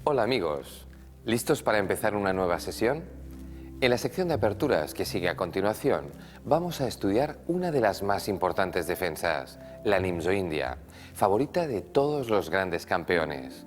Hola amigos, ¿listos para empezar una nueva sesión? En la sección de aperturas que sigue a continuación, vamos a estudiar una de las más importantes defensas, la Nimzo-India, favorita de todos los grandes campeones.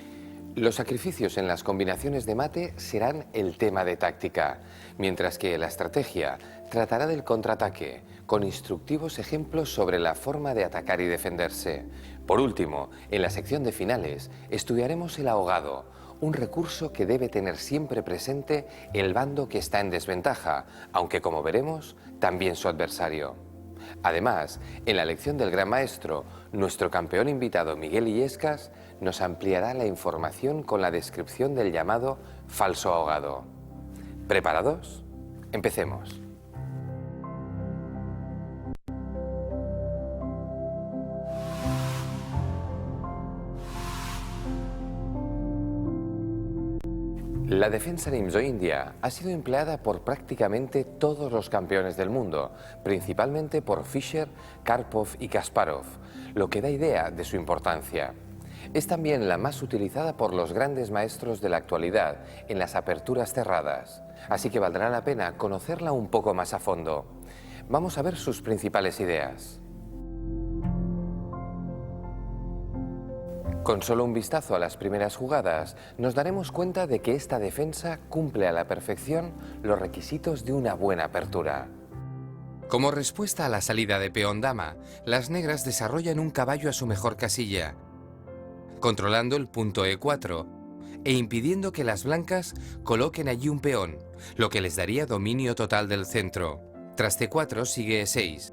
Los sacrificios en las combinaciones de mate serán el tema de táctica, mientras que la estrategia tratará del contraataque, con instructivos ejemplos sobre la forma de atacar y defenderse. Por último, en la sección de finales, estudiaremos el ahogado, un recurso que debe tener siempre presente el bando que está en desventaja, aunque como veremos, también su adversario. Además, en la lección del Gran Maestro, nuestro campeón invitado Miguel Illescas nos ampliará la información con la descripción del llamado falso ahogado. ¿Preparados? Empecemos. La defensa Nimzo-India ha sido empleada por prácticamente todos los campeones del mundo, principalmente por Fischer, Karpov y Kasparov, lo que da idea de su importancia. Es también la más utilizada por los grandes maestros de la actualidad en las aperturas cerradas, así que valdrá la pena conocerla un poco más a fondo. Vamos a ver sus principales ideas. Con solo un vistazo a las primeras jugadas, nos daremos cuenta de que esta defensa cumple a la perfección los requisitos de una buena apertura. Como respuesta a la salida de peón dama, las negras desarrollan un caballo a su mejor casilla, controlando el punto E4 e impidiendo que las blancas coloquen allí un peón, lo que les daría dominio total del centro. Tras C4 sigue E6.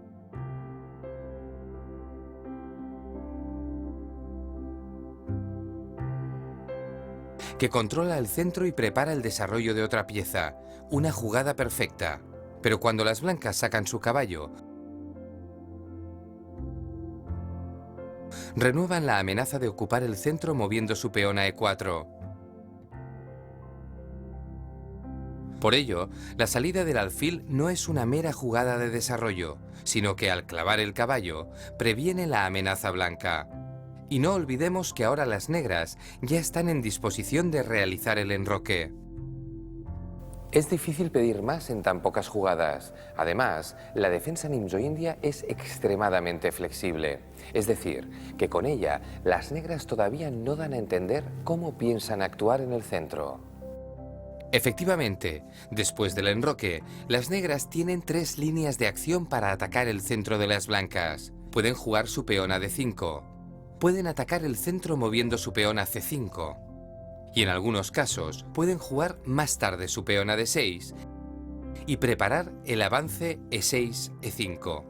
Que controla el centro y prepara el desarrollo de otra pieza, una jugada perfecta. Pero cuando las blancas sacan su caballo, renuevan la amenaza de ocupar el centro moviendo su peón a E4. Por ello, la salida del alfil no es una mera jugada de desarrollo, sino que al clavar el caballo, previene la amenaza blanca. Y no olvidemos que ahora las negras ya están en disposición de realizar el enroque. Es difícil pedir más en tan pocas jugadas. Además, la defensa Nimzo-India es extremadamente flexible. Es decir, que con ella, las negras todavía no dan a entender cómo piensan actuar en el centro. Efectivamente, después del enroque, las negras tienen 3 líneas de acción para atacar el centro de las blancas. Pueden jugar su peón a D5. Pueden atacar el centro moviendo su peón a C5. Y en algunos casos pueden jugar más tarde su peón a D6 y preparar el avance E6-E5.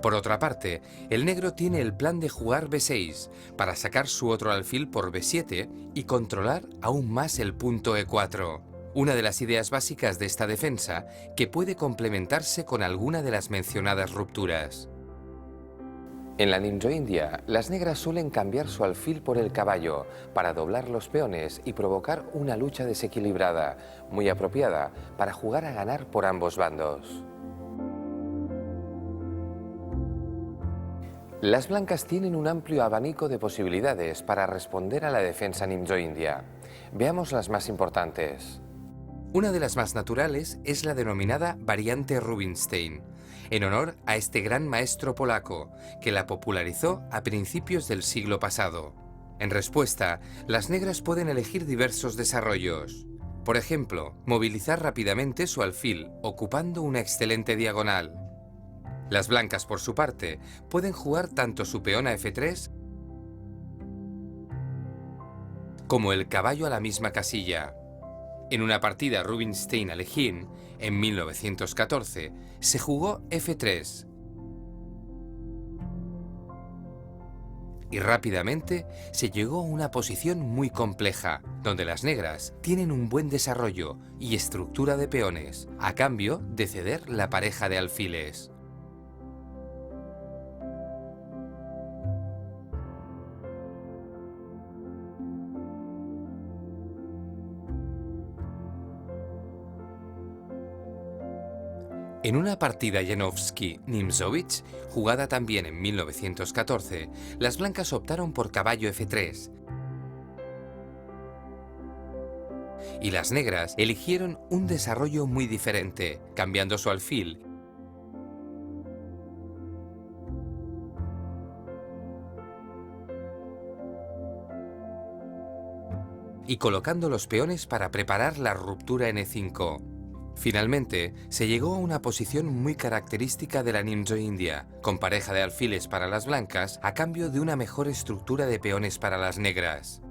Por otra parte, el negro tiene el plan de jugar B6 para sacar su otro alfil por B7 y controlar aún más el punto E4. Una de las ideas básicas de esta defensa que puede complementarse con alguna de las mencionadas rupturas. En la Nimzo-India, las negras suelen cambiar su alfil por el caballo para doblar los peones y provocar una lucha desequilibrada, muy apropiada para jugar a ganar por ambos bandos. Las blancas tienen un amplio abanico de posibilidades para responder a la defensa Nimzo-India. Veamos las más importantes. Una de las más naturales es la denominada variante Rubinstein, en honor a este gran maestro polaco, que la popularizó a principios del siglo pasado. En respuesta, las negras pueden elegir diversos desarrollos. Por ejemplo, movilizar rápidamente su alfil, ocupando una excelente diagonal. Las blancas, por su parte, pueden jugar tanto su peón a F3 como el caballo a la misma casilla. En una partida Rubinstein-Alekhine, en 1914, se jugó F3. Y rápidamente se llegó a una posición muy compleja, donde las negras tienen un buen desarrollo y estructura de peones, a cambio de ceder la pareja de alfiles. En una partida Janowski-Nimzowicz, jugada también en 1914, las blancas optaron por caballo F3 y las negras eligieron un desarrollo muy diferente, cambiando su alfil y colocando los peones para preparar la ruptura en E5. Finalmente, se llegó a una posición muy característica de la Nimzo India, con pareja de alfiles para las blancas a cambio de una mejor estructura de peones para las negras.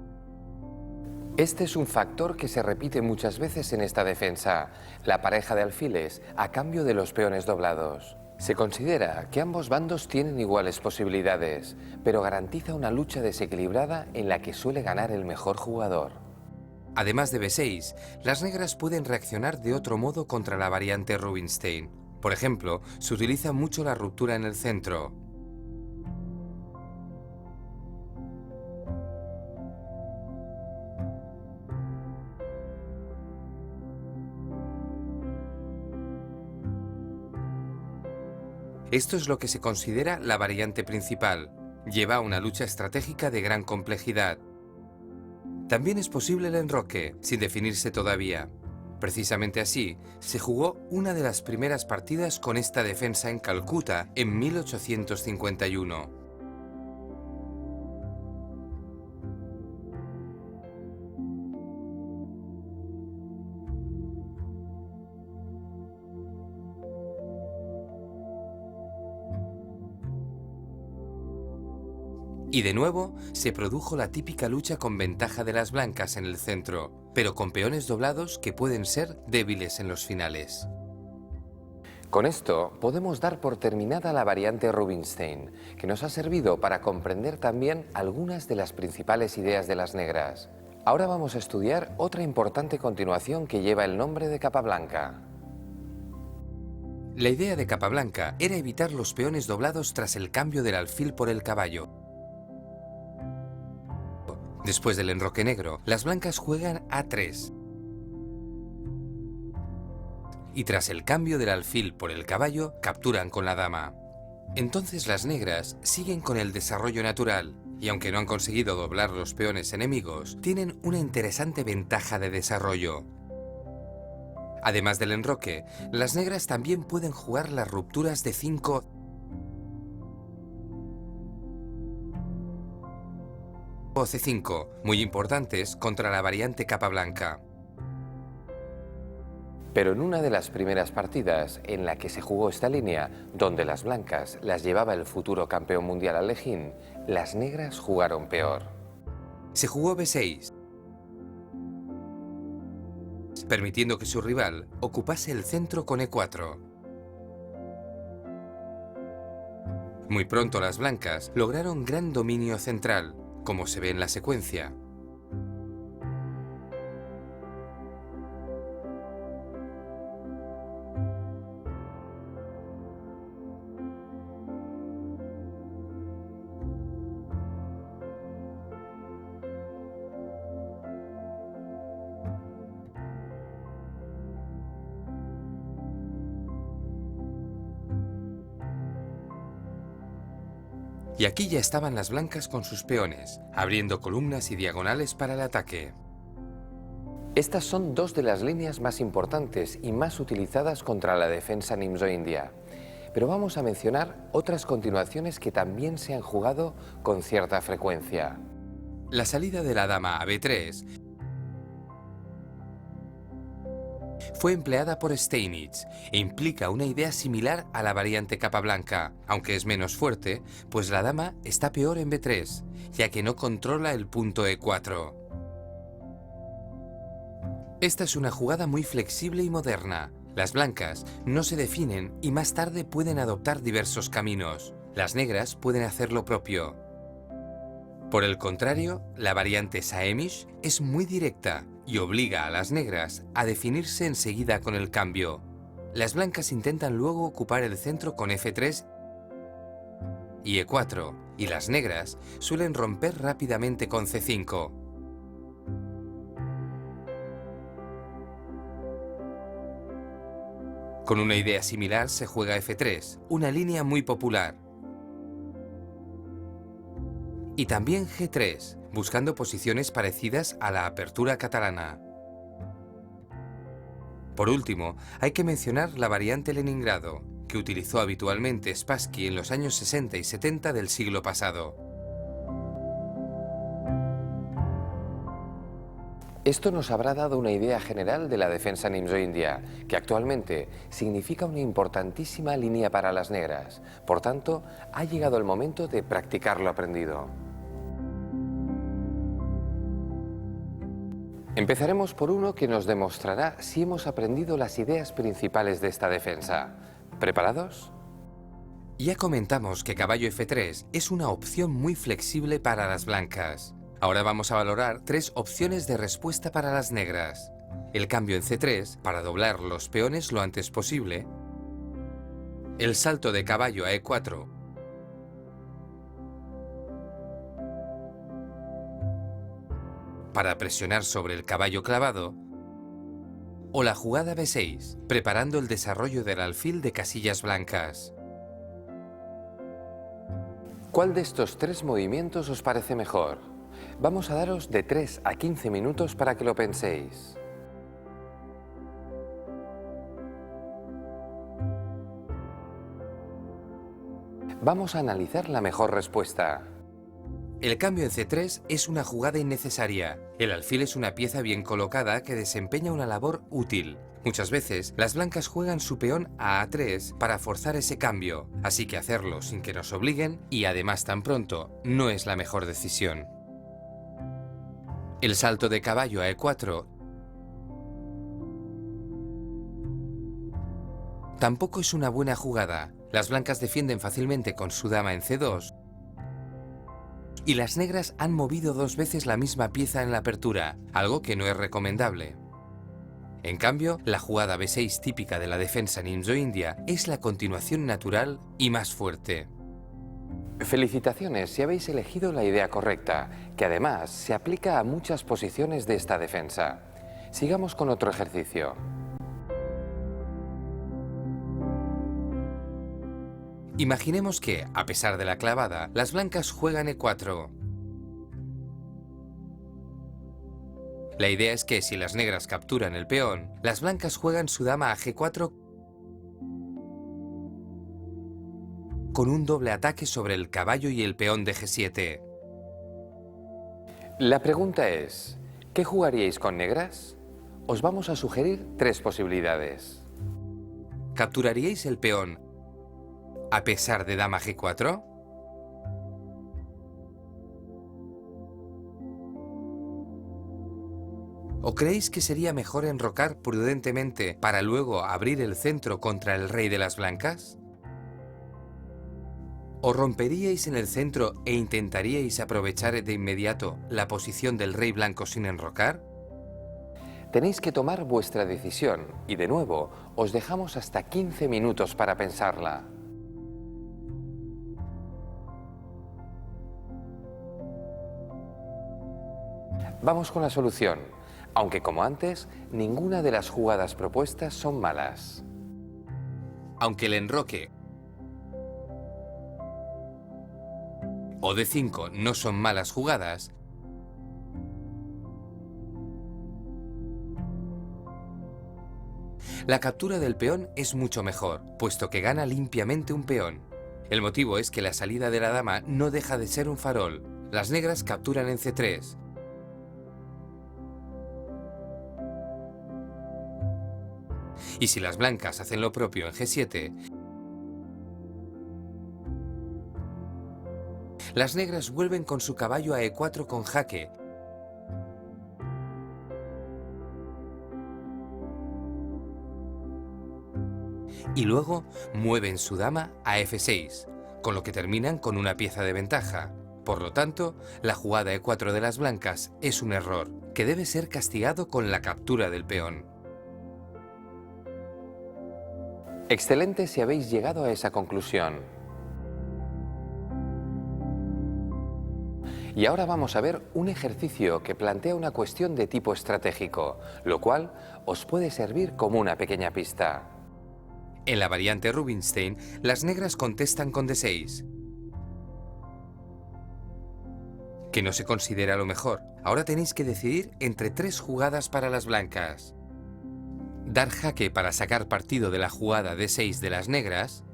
Este es un factor que se repite muchas veces en esta defensa, la pareja de alfiles a cambio de los peones doblados. Se considera que ambos bandos tienen iguales posibilidades, pero garantiza una lucha desequilibrada en la que suele ganar el mejor jugador. Además de B6, las negras pueden reaccionar de otro modo contra la variante Rubinstein. Por ejemplo, se utiliza mucho la ruptura en el centro. Esto es lo que se considera la variante principal. Lleva una lucha estratégica de gran complejidad. También es posible el enroque, sin definirse todavía. Precisamente así, se jugó una de las primeras partidas con esta defensa en Calcuta en 1851. Y de nuevo, se produjo la típica lucha con ventaja de las blancas en el centro, pero con peones doblados que pueden ser débiles en los finales. Con esto podemos dar por terminada la variante Rubinstein, que nos ha servido para comprender también algunas de las principales ideas de las negras. Ahora vamos a estudiar otra importante continuación que lleva el nombre de Capablanca. La idea de Capablanca era evitar los peones doblados tras el cambio del alfil por el caballo. Después del enroque negro, las blancas juegan A3. Y tras el cambio del alfil por el caballo, capturan con la dama. Entonces las negras siguen con el desarrollo natural, y aunque no han conseguido doblar los peones enemigos, tienen una interesante ventaja de desarrollo. Además del enroque, las negras también pueden jugar las rupturas de 5 o C5, muy importantes contra la variante Capablanca. Pero en una de las primeras partidas en la que se jugó esta línea, donde las blancas las llevaba el futuro campeón mundial Alekhine, las negras jugaron peor. Se jugó B6, permitiendo que su rival ocupase el centro con E4. Muy pronto las blancas lograron gran dominio central, como se ve en la secuencia. Y aquí ya estaban las blancas con sus peones, abriendo columnas y diagonales para el ataque. Estas son dos de las líneas más importantes y más utilizadas contra la defensa nimzo-india. Pero vamos a mencionar otras continuaciones que también se han jugado con cierta frecuencia. La salida de la dama a B3 fue empleada por Steinitz e implica una idea similar a la variante Capablanca, aunque es menos fuerte, pues la dama está peor en B3, ya que no controla el punto E4. Esta es una jugada muy flexible y moderna. Las blancas no se definen y más tarde pueden adoptar diversos caminos. Las negras pueden hacer lo propio. Por el contrario, la variante Saemish es muy directa y obliga a las negras a definirse enseguida con el cambio. Las blancas intentan luego ocupar el centro con F3 y E4, y las negras suelen romper rápidamente con C5. Con una idea similar se juega F3, una línea muy popular. Y también G3, buscando posiciones parecidas a la apertura catalana. Por último, hay que mencionar la variante Leningrado, que utilizó habitualmente Spassky en los años 60 y 70 del siglo pasado. Esto nos habrá dado una idea general de la defensa nimzo-india, que actualmente significa una importantísima línea para las negras. Por tanto, ha llegado el momento de practicar lo aprendido. Empezaremos por uno que nos demostrará si hemos aprendido las ideas principales de esta defensa. ¿Preparados? Ya comentamos que caballo F3 es una opción muy flexible para las blancas. Ahora vamos a valorar 3 opciones de respuesta para las negras. El cambio en C3 para doblar los peones lo antes posible. El salto de caballo a E4. Para presionar sobre el caballo clavado. O la jugada B6, preparando el desarrollo del alfil de casillas blancas. ¿Cuál de estos 3 movimientos os parece mejor? Vamos a daros de 3 a 15 minutos para que lo penséis. Vamos a analizar la mejor respuesta. El cambio en C3 es una jugada innecesaria. El alfil es una pieza bien colocada que desempeña una labor útil. Muchas veces, las blancas juegan su peón a A3 para forzar ese cambio, así que hacerlo sin que nos obliguen, y además tan pronto, no es la mejor decisión. El salto de caballo a E4 tampoco es una buena jugada. Las blancas defienden fácilmente con su dama en C2 y las negras han movido 2 veces la misma pieza en la apertura, algo que no es recomendable. En cambio, la jugada B6 típica de la defensa nimzo-india es la continuación natural y más fuerte. Felicitaciones si habéis elegido la idea correcta, que además se aplica a muchas posiciones de esta defensa. Sigamos con otro ejercicio. Imaginemos que, a pesar de la clavada, las blancas juegan E4. La idea es que si las negras capturan el peón, las blancas juegan su dama a G4 con un doble ataque sobre el caballo y el peón de G7. La pregunta es, ¿qué jugaríais con negras? Os vamos a sugerir 3 posibilidades. ¿Capturaríais el peón a pesar de dama G4? ¿O creéis que sería mejor enrocar prudentemente para luego abrir el centro contra el rey de las blancas? ¿O romperíais en el centro e intentaríais aprovechar de inmediato la posición del rey blanco sin enrocar? Tenéis que tomar vuestra decisión y de nuevo os dejamos hasta 15 minutos para pensarla. Vamos con la solución, aunque como antes, ninguna de las jugadas propuestas son malas. Aunque el enroque o D5 no son malas jugadas, la captura del peón es mucho mejor, puesto que gana limpiamente un peón. El motivo es que la salida de la dama no deja de ser un farol. Las negras capturan en C3. Y si las blancas hacen lo propio en G7, las negras vuelven con su caballo a E4 con jaque. Y luego mueven su dama a F6, con lo que terminan con una pieza de ventaja. Por lo tanto, la jugada E4 de las blancas es un error, que debe ser castigado con la captura del peón. Excelente si habéis llegado a esa conclusión. Y ahora vamos a ver un ejercicio que plantea una cuestión de tipo estratégico, lo cual os puede servir como una pequeña pista. En la variante Rubinstein, las negras contestan con D6, que no se considera lo mejor. Ahora tenéis que decidir entre 3 jugadas para las blancas. dar jaque para sacar partido de la jugada D6 de las negras,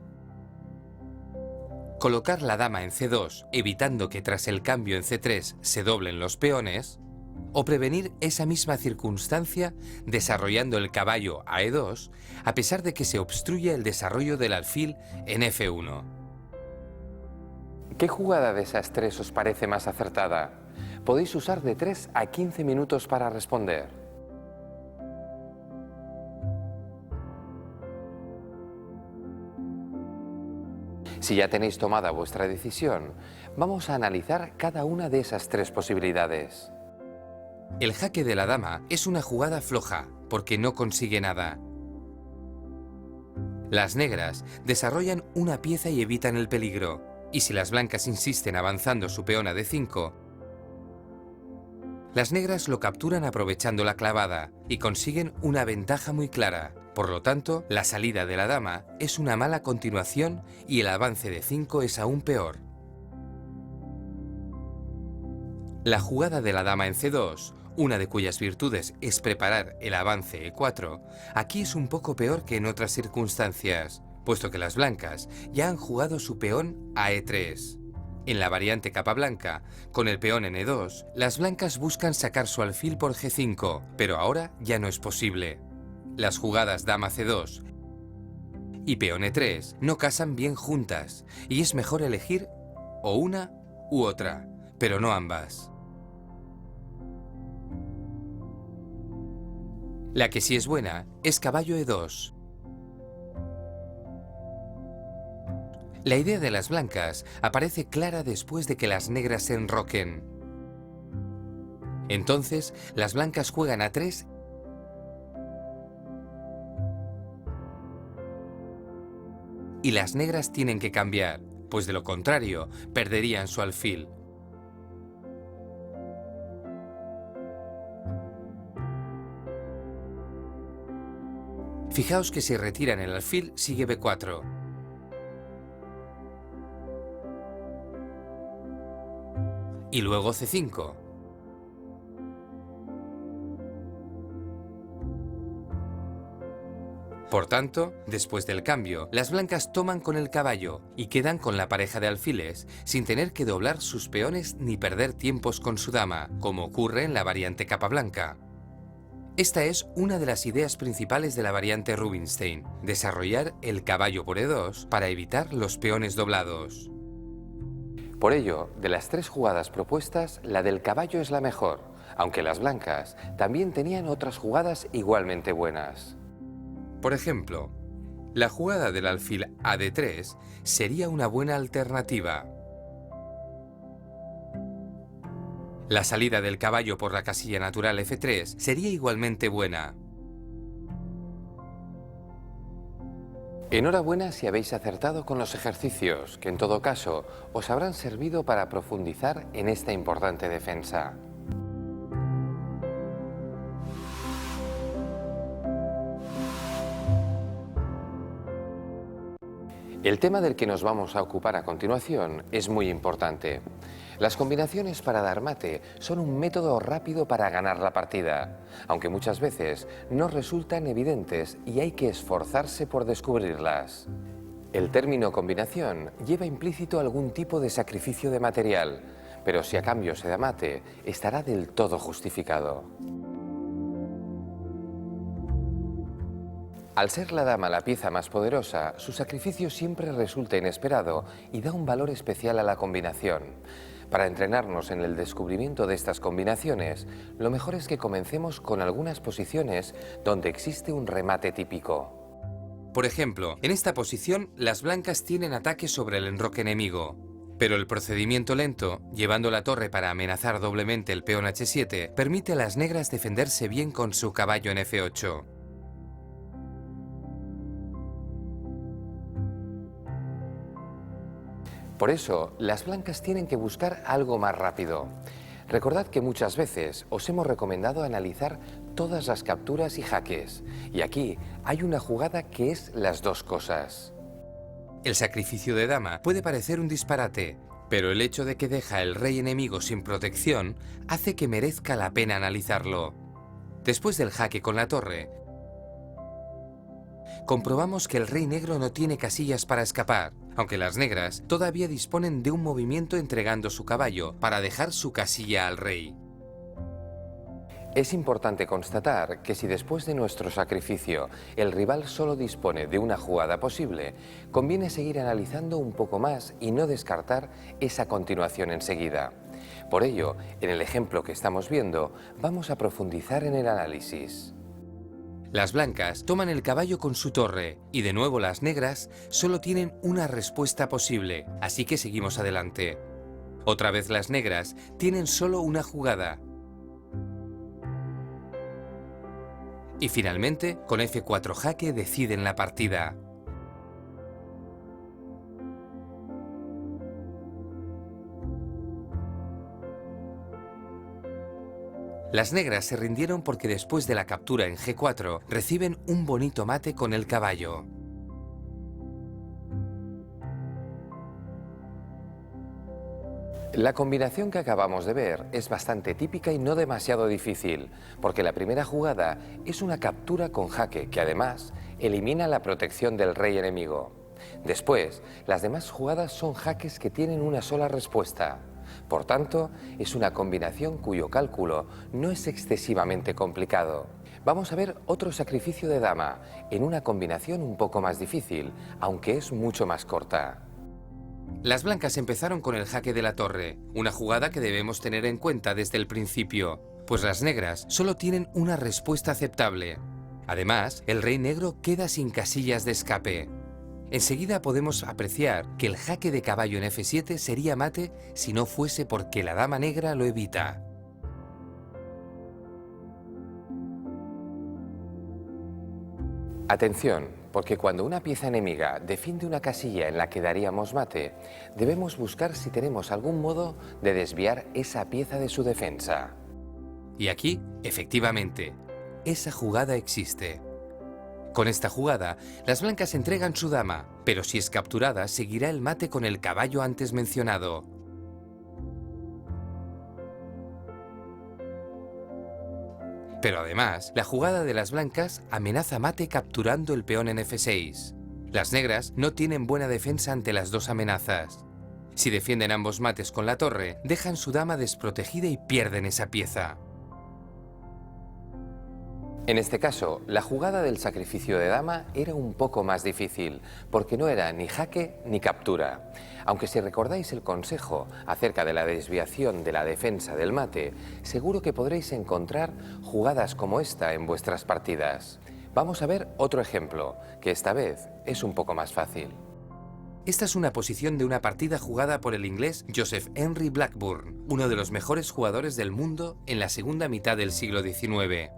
colocar la dama en C2 evitando que tras el cambio en C3 se doblen los peones, o prevenir esa misma circunstancia desarrollando el caballo a E2 a pesar de que se obstruye el desarrollo del alfil en F1. ¿Qué jugada de esas tres os parece más acertada? Podéis usar de 3 a 15 minutos para responder. Si ya tenéis tomada vuestra decisión, vamos a analizar cada una de esas tres posibilidades. El jaque de la dama es una jugada floja, porque no consigue nada. Las negras desarrollan una pieza y evitan el peligro, y si las blancas insisten avanzando su peón a D5, las negras lo capturan aprovechando la clavada y consiguen una ventaja muy clara. Por lo tanto, la salida de la dama es una mala continuación y el avance de 5 es aún peor. La jugada de la dama en C2, una de cuyas virtudes es preparar el avance E4, aquí es un poco peor que en otras circunstancias, puesto que las blancas ya han jugado su peón a E3. En la variante capa blanca, con el peón en E2, las blancas buscan sacar su alfil por G5, pero ahora ya no es posible. Las jugadas dama C2 y peón E3 no casan bien juntas, y es mejor elegir o una u otra, pero no ambas. La que sí es buena es caballo E2. La idea de las blancas aparece clara después de que las negras se enroquen. Entonces, las blancas juegan A3 y las negras tienen que cambiar, pues de lo contrario, perderían su alfil. Fijaos que si retiran el alfil, sigue B4. Y luego C5. Por tanto, después del cambio, las blancas toman con el caballo y quedan con la pareja de alfiles sin tener que doblar sus peones ni perder tiempos con su dama, como ocurre en la variante capa blanca. Esta es una de las ideas principales de la variante Rubinstein, desarrollar el caballo por E2 para evitar los peones doblados. Por ello, de las tres jugadas propuestas, la del caballo es la mejor, aunque las blancas también tenían otras jugadas igualmente buenas. Por ejemplo, la jugada del alfil a D3 sería una buena alternativa. La salida del caballo por la casilla natural F3 sería igualmente buena. Enhorabuena si habéis acertado con los ejercicios, que en todo caso os habrán servido para profundizar en esta importante defensa. El tema del que nos vamos a ocupar a continuación es muy importante. Las combinaciones para dar mate son un método rápido para ganar la partida, aunque muchas veces no resultan evidentes y hay que esforzarse por descubrirlas. El término combinación lleva implícito algún tipo de sacrificio de material, pero si a cambio se da mate, estará del todo justificado. Al ser la dama la pieza más poderosa, su sacrificio siempre resulta inesperado y da un valor especial a la combinación. Para entrenarnos en el descubrimiento de estas combinaciones, lo mejor es que comencemos con algunas posiciones donde existe un remate típico. Por ejemplo, en esta posición, las blancas tienen ataque sobre el enroque enemigo. Pero el procedimiento lento, llevando la torre para amenazar doblemente el peón H7, permite a las negras defenderse bien con su caballo en F8. Por eso, las blancas tienen que buscar algo más rápido. Recordad que muchas veces os hemos recomendado analizar todas las capturas y jaques, y aquí hay una jugada que es las dos cosas. El sacrificio de dama puede parecer un disparate, pero el hecho de que deja el rey enemigo sin protección hace que merezca la pena analizarlo. Después del jaque con la torre, comprobamos que el rey negro no tiene casillas para escapar, aunque las negras todavía disponen de un movimiento entregando su caballo para dejar su casilla al rey. Es importante constatar que si después de nuestro sacrificio el rival solo dispone de una jugada posible, conviene seguir analizando un poco más y no descartar esa continuación enseguida. Por ello, en el ejemplo que estamos viendo, vamos a profundizar en el análisis. Las blancas toman el caballo con su torre y de nuevo las negras solo tienen una respuesta posible, así que seguimos adelante. Otra vez las negras tienen solo una jugada. Y finalmente, con F4 jaque deciden la partida. Las negras se rindieron porque después de la captura en G4 reciben un bonito mate con el caballo. La combinación que acabamos de ver es bastante típica y no demasiado difícil, porque la primera jugada es una captura con jaque que además elimina la protección del rey enemigo. Después, las demás jugadas son jaques que tienen una sola respuesta. Por tanto, es una combinación cuyo cálculo no es excesivamente complicado. Vamos a ver otro sacrificio de dama, en una combinación un poco más difícil, aunque es mucho más corta. Las blancas empezaron con el jaque de la torre, una jugada que debemos tener en cuenta desde el principio, pues las negras solo tienen una respuesta aceptable. Además, el rey negro queda sin casillas de escape. Enseguida podemos apreciar que el jaque de caballo en F7 sería mate si no fuese porque la dama negra lo evita. Atención, porque cuando una pieza enemiga defiende una casilla en la que daríamos mate, debemos buscar si tenemos algún modo de desviar esa pieza de su defensa. Y aquí, efectivamente, esa jugada existe. Con esta jugada, las blancas entregan su dama, pero si es capturada, seguirá el mate con el caballo antes mencionado. Pero además, la jugada de las blancas amenaza mate capturando el peón en F6. Las negras no tienen buena defensa ante las dos amenazas. Si defienden ambos mates con la torre, dejan su dama desprotegida y pierden esa pieza. En este caso, la jugada del sacrificio de dama era un poco más difícil, porque no era ni jaque ni captura. Aunque si recordáis el consejo acerca de la desviación de la defensa del mate, seguro que podréis encontrar jugadas como esta en vuestras partidas. Vamos a ver otro ejemplo, que esta vez es un poco más fácil. Esta es una posición de una partida jugada por el inglés Joseph Henry Blackburn, uno de los mejores jugadores del mundo en la segunda mitad del siglo XIX.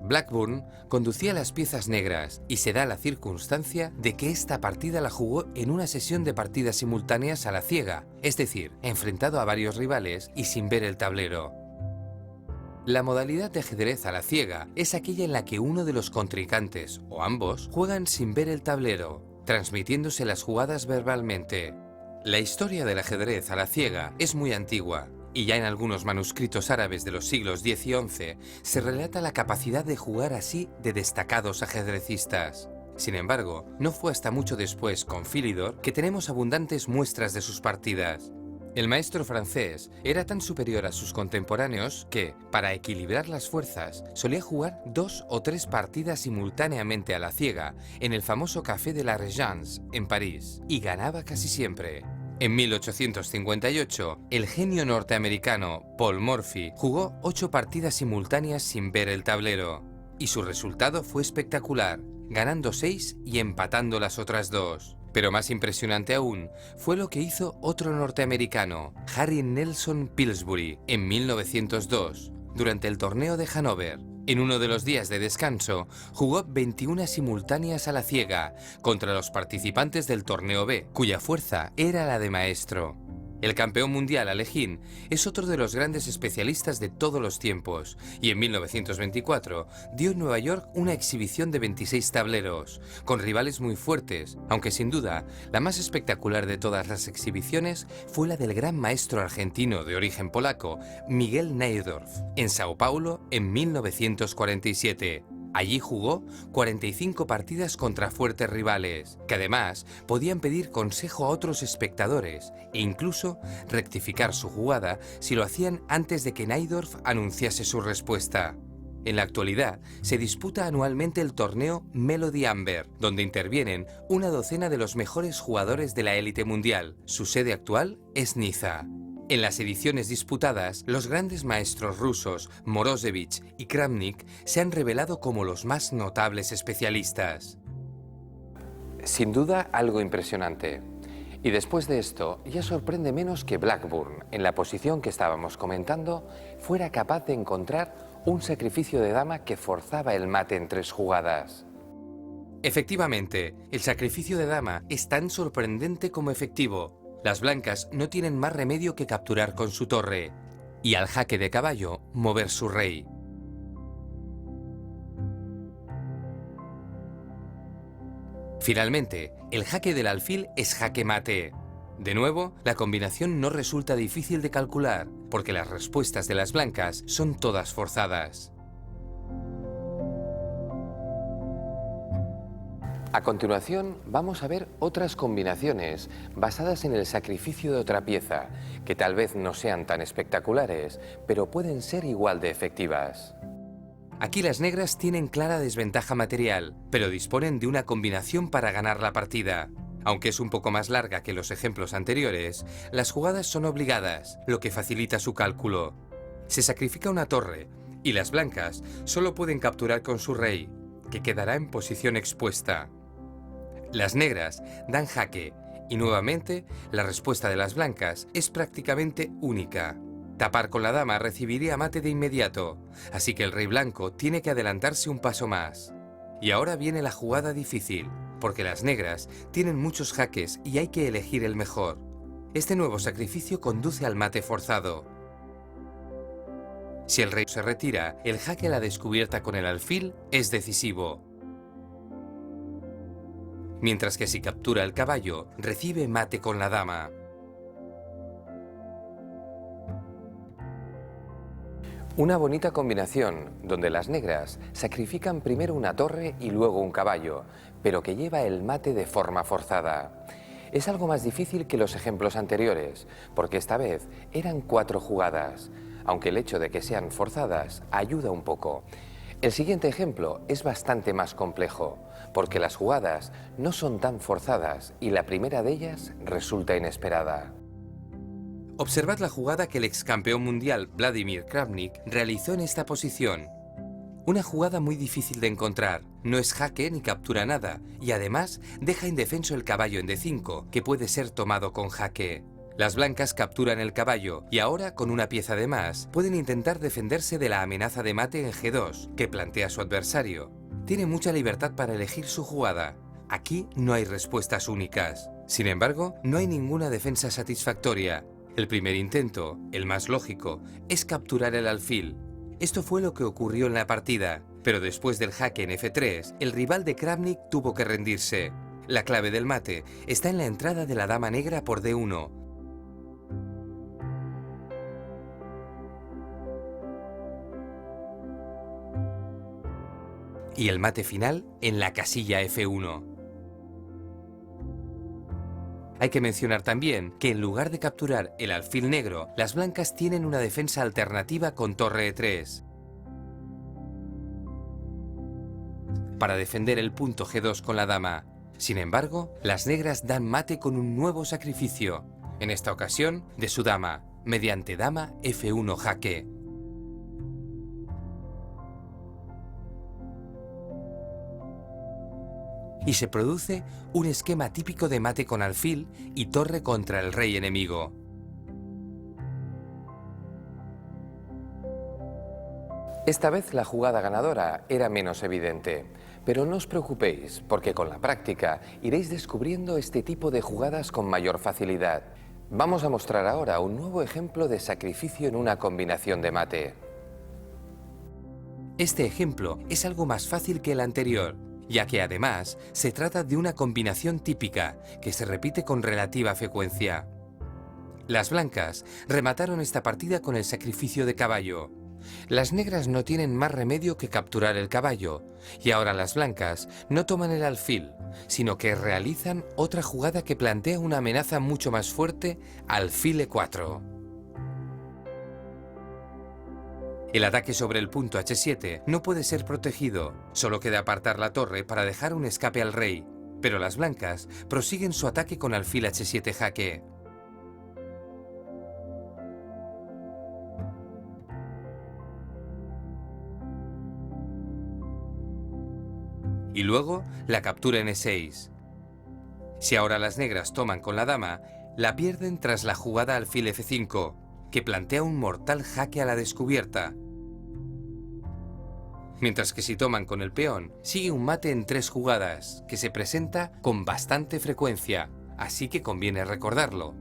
Blackburn conducía las piezas negras y se da la circunstancia de que esta partida la jugó en una sesión de partidas simultáneas a la ciega, es decir, enfrentado a varios rivales y sin ver el tablero. La modalidad de ajedrez a la ciega es aquella en la que uno de los contrincantes, o ambos, juegan sin ver el tablero, transmitiéndose las jugadas verbalmente. La historia del ajedrez a la ciega es muy antigua, y ya en algunos manuscritos árabes de los siglos X y XI se relata la capacidad de jugar así de destacados ajedrecistas. Sin embargo, no fue hasta mucho después con Philidor que tenemos abundantes muestras de sus partidas. El maestro francés era tan superior a sus contemporáneos que, para equilibrar las fuerzas, solía jugar 2 o 3 partidas simultáneamente a la ciega en el famoso Café de la Régence, en París, y ganaba casi siempre. En 1858, el genio norteamericano Paul Morphy jugó 8 partidas simultáneas sin ver el tablero, y su resultado fue espectacular, ganando 6 y empatando las otras 2. Pero más impresionante aún fue lo que hizo otro norteamericano, Harry Nelson Pillsbury, en 1902, durante el torneo de Hannover. En uno de los días de descanso, jugó 21 simultáneas a la ciega contra los participantes del torneo B, cuya fuerza era la de maestro. El campeón mundial Alekhine es otro de los grandes especialistas de todos los tiempos y en 1924 dio en Nueva York una exhibición de 26 tableros, con rivales muy fuertes, aunque sin duda la más espectacular de todas las exhibiciones fue la del gran maestro argentino de origen polaco, Miguel Najdorf, en Sao Paulo en 1947. Allí jugó 45 partidas contra fuertes rivales, que además podían pedir consejo a otros espectadores e incluso rectificar su jugada si lo hacían antes de que Najdorf anunciase su respuesta. En la actualidad se disputa anualmente el torneo Melody Amber, donde intervienen una docena de los mejores jugadores de la élite mundial. Su sede actual es Niza. En las ediciones disputadas, los grandes maestros rusos Morozevich y Kramnik se han revelado como los más notables especialistas. Sin duda, algo impresionante. Y después de esto, ya sorprende menos que Blackburn, en la posición que estábamos comentando, fuera capaz de encontrar un sacrificio de dama que forzaba el mate en 3 jugadas. Efectivamente, el sacrificio de dama es tan sorprendente como efectivo. Las blancas no tienen más remedio que capturar con su torre y al jaque de caballo mover su rey. Finalmente, el jaque del alfil es jaque mate. De nuevo, la combinación no resulta difícil de calcular, porque las respuestas de las blancas son todas forzadas. A continuación, vamos a ver otras combinaciones basadas en el sacrificio de otra pieza, que tal vez no sean tan espectaculares, pero pueden ser igual de efectivas. Aquí las negras tienen clara desventaja material, pero disponen de una combinación para ganar la partida. Aunque es un poco más larga que los ejemplos anteriores, las jugadas son obligadas, lo que facilita su cálculo. Se sacrifica una torre, y las blancas solo pueden capturar con su rey, que quedará en posición expuesta. Las negras dan jaque, y nuevamente la respuesta de las blancas es prácticamente única. Tapar con la dama recibiría mate de inmediato, así que el rey blanco tiene que adelantarse un paso más. Y ahora viene la jugada difícil, porque las negras tienen muchos jaques y hay que elegir el mejor. Este nuevo sacrificio conduce al mate forzado. Si el rey se retira, el jaque a la descubierta con el alfil es decisivo. Mientras que si captura el caballo, recibe mate con la dama. Una bonita combinación, donde las negras sacrifican primero una torre y luego un caballo, pero que lleva el mate de forma forzada. Es algo más difícil que los ejemplos anteriores, porque esta vez eran 4 jugadas, aunque el hecho de que sean forzadas ayuda un poco. El siguiente ejemplo es bastante más complejo, porque las jugadas no son tan forzadas y la primera de ellas resulta inesperada. Observad la jugada que el ex campeón mundial Vladimir Kramnik realizó en esta posición. Una jugada muy difícil de encontrar, no es jaque ni captura nada, y además deja indefenso el caballo en D5, que puede ser tomado con jaque. Las blancas capturan el caballo y ahora, con una pieza de más, pueden intentar defenderse de la amenaza de mate en G2, que plantea su adversario. Tiene mucha libertad para elegir su jugada. Aquí no hay respuestas únicas. Sin embargo, no hay ninguna defensa satisfactoria. El primer intento, el más lógico, es capturar el alfil. Esto fue lo que ocurrió en la partida, pero después del jaque en F3, el rival de Kramnik tuvo que rendirse. La clave del mate está en la entrada de la dama negra por D1. Y el mate final en la casilla F1. Hay que mencionar también que en lugar de capturar el alfil negro, las blancas tienen una defensa alternativa con torre E3. Para defender el punto G2 con la dama. Sin embargo, las negras dan mate con un nuevo sacrificio, en esta ocasión de su dama, mediante dama F1 jaque. Y se produce un esquema típico de mate con alfil y torre contra el rey enemigo. Esta vez la jugada ganadora era menos evidente, pero no os preocupéis, porque con la práctica iréis descubriendo este tipo de jugadas con mayor facilidad. Vamos a mostrar ahora un nuevo ejemplo de sacrificio en una combinación de mate. Este ejemplo es algo más fácil que el anterior, ya que además se trata de una combinación típica que se repite con relativa frecuencia. Las blancas remataron esta partida con el sacrificio de caballo. Las negras no tienen más remedio que capturar el caballo, y ahora las blancas no toman el alfil, sino que realizan otra jugada que plantea una amenaza mucho más fuerte: alfil E4. El ataque sobre el punto H7 no puede ser protegido, solo queda apartar la torre para dejar un escape al rey, pero las blancas prosiguen su ataque con alfil H7 jaque. Y luego la captura en E6. Si ahora las negras toman con la dama, la pierden tras la jugada alfil F5, que plantea un mortal jaque a la descubierta. Mientras que si toman con el peón, sigue un mate en 3 jugadas, que se presenta con bastante frecuencia, así que conviene recordarlo.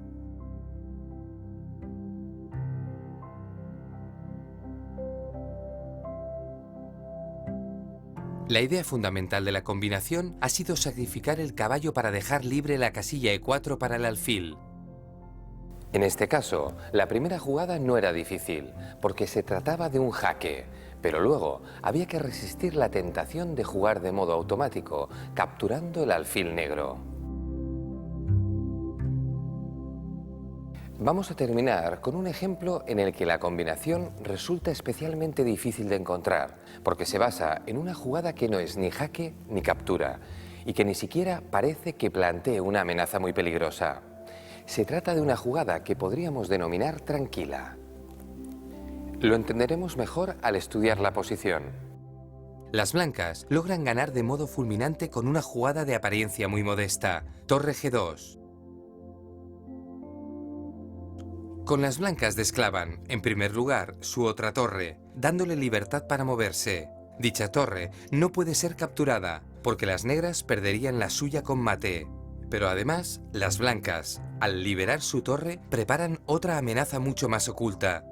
La idea fundamental de la combinación ha sido sacrificar el caballo para dejar libre la casilla E4 para el alfil. En este caso, la primera jugada no era difícil, porque se trataba de un jaque, pero luego había que resistir la tentación de jugar de modo automático, capturando el alfil negro. Vamos a terminar con un ejemplo en el que la combinación resulta especialmente difícil de encontrar, porque se basa en una jugada que no es ni jaque ni captura, y que ni siquiera parece que plantee una amenaza muy peligrosa. Se trata de una jugada que podríamos denominar tranquila. Lo entenderemos mejor al estudiar la posición. Las blancas logran ganar de modo fulminante con una jugada de apariencia muy modesta: torre G2. Con las blancas desclavan, en primer lugar, su otra torre, dándole libertad para moverse. Dicha torre no puede ser capturada, porque las negras perderían la suya con mate. Pero además, las blancas, al liberar su torre, preparan otra amenaza mucho más oculta.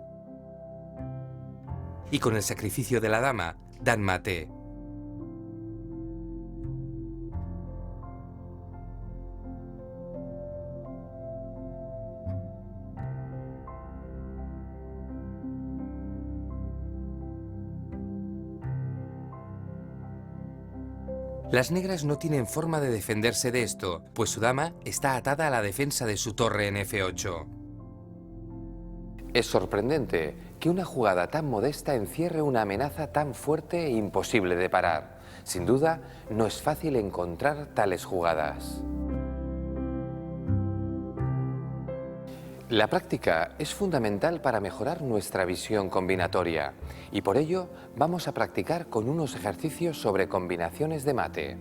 Y con el sacrificio de la dama, dan mate. Las negras no tienen forma de defenderse de esto, pues su dama está atada a la defensa de su torre en F8. Es sorprendente que una jugada tan modesta encierre una amenaza tan fuerte e imposible de parar. Sin duda, no es fácil encontrar tales jugadas. La práctica es fundamental para mejorar nuestra visión combinatoria y por ello vamos a practicar con unos ejercicios sobre combinaciones de mate.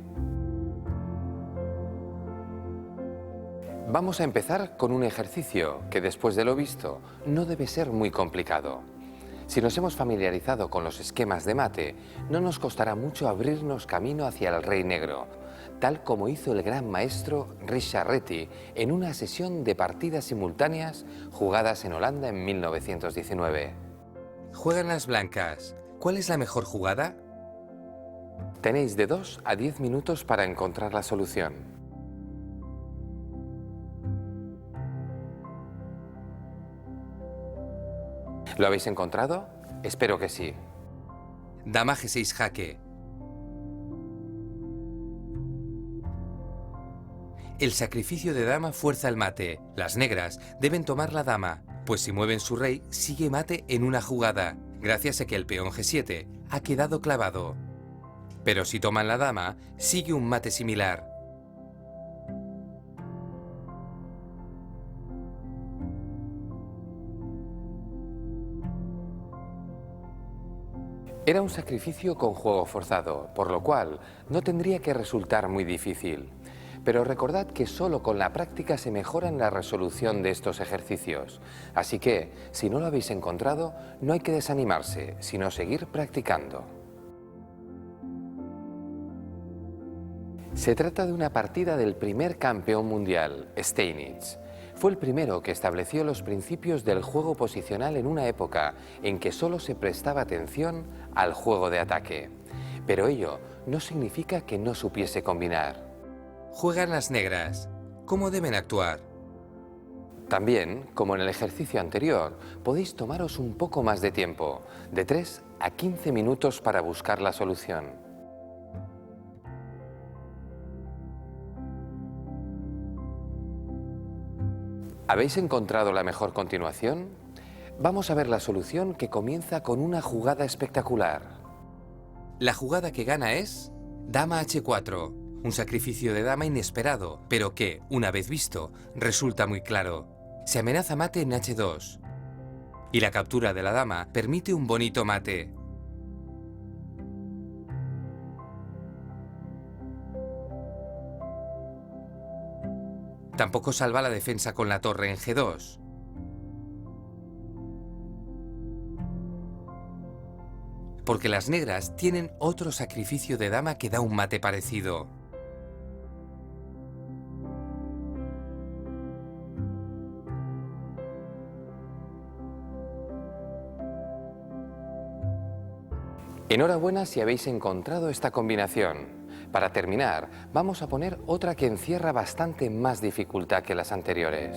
Vamos a empezar con un ejercicio que, después de lo visto, no debe ser muy complicado. Si nos hemos familiarizado con los esquemas de mate, no nos costará mucho abrirnos camino hacia el rey negro, tal como hizo el gran maestro Richard Reti en una sesión de partidas simultáneas jugadas en Holanda en 1919. Juegan las blancas. ¿Cuál es la mejor jugada? Tenéis de 2 a 10 minutos para encontrar la solución. ¿Lo habéis encontrado? Espero que sí. Dama G6 jaque. El sacrificio de dama fuerza el mate. Las negras deben tomar la dama, pues si mueven su rey, sigue mate en una jugada, gracias a que el peón G7 ha quedado clavado. Pero si toman la dama, sigue un mate similar. Era un sacrificio con juego forzado, por lo cual no tendría que resultar muy difícil. Pero recordad que solo con la práctica se mejora en la resolución de estos ejercicios. Así que, si no lo habéis encontrado, no hay que desanimarse, sino seguir practicando. Se trata de una partida del primer campeón mundial, Steinitz. Fue el primero que estableció los principios del juego posicional en una época en que solo se prestaba atención al juego de ataque. Pero ello no significa que no supiese combinar. Juegan las negras. ¿Cómo deben actuar? También, como en el ejercicio anterior, podéis tomaros un poco más de tiempo, de 3 a 15 minutos para buscar la solución. ¿Habéis encontrado la mejor continuación? Vamos a ver la solución, que comienza con una jugada espectacular. La jugada que gana es Dama H4, un sacrificio de dama inesperado, pero que, una vez visto, resulta muy claro. Se amenaza mate en H2, y la captura de la dama permite un bonito mate. Tampoco salva la defensa con la torre en G2. Porque las negras tienen otro sacrificio de dama que da un mate parecido. Enhorabuena si habéis encontrado esta combinación. Para terminar, vamos a poner otra que encierra bastante más dificultad que las anteriores.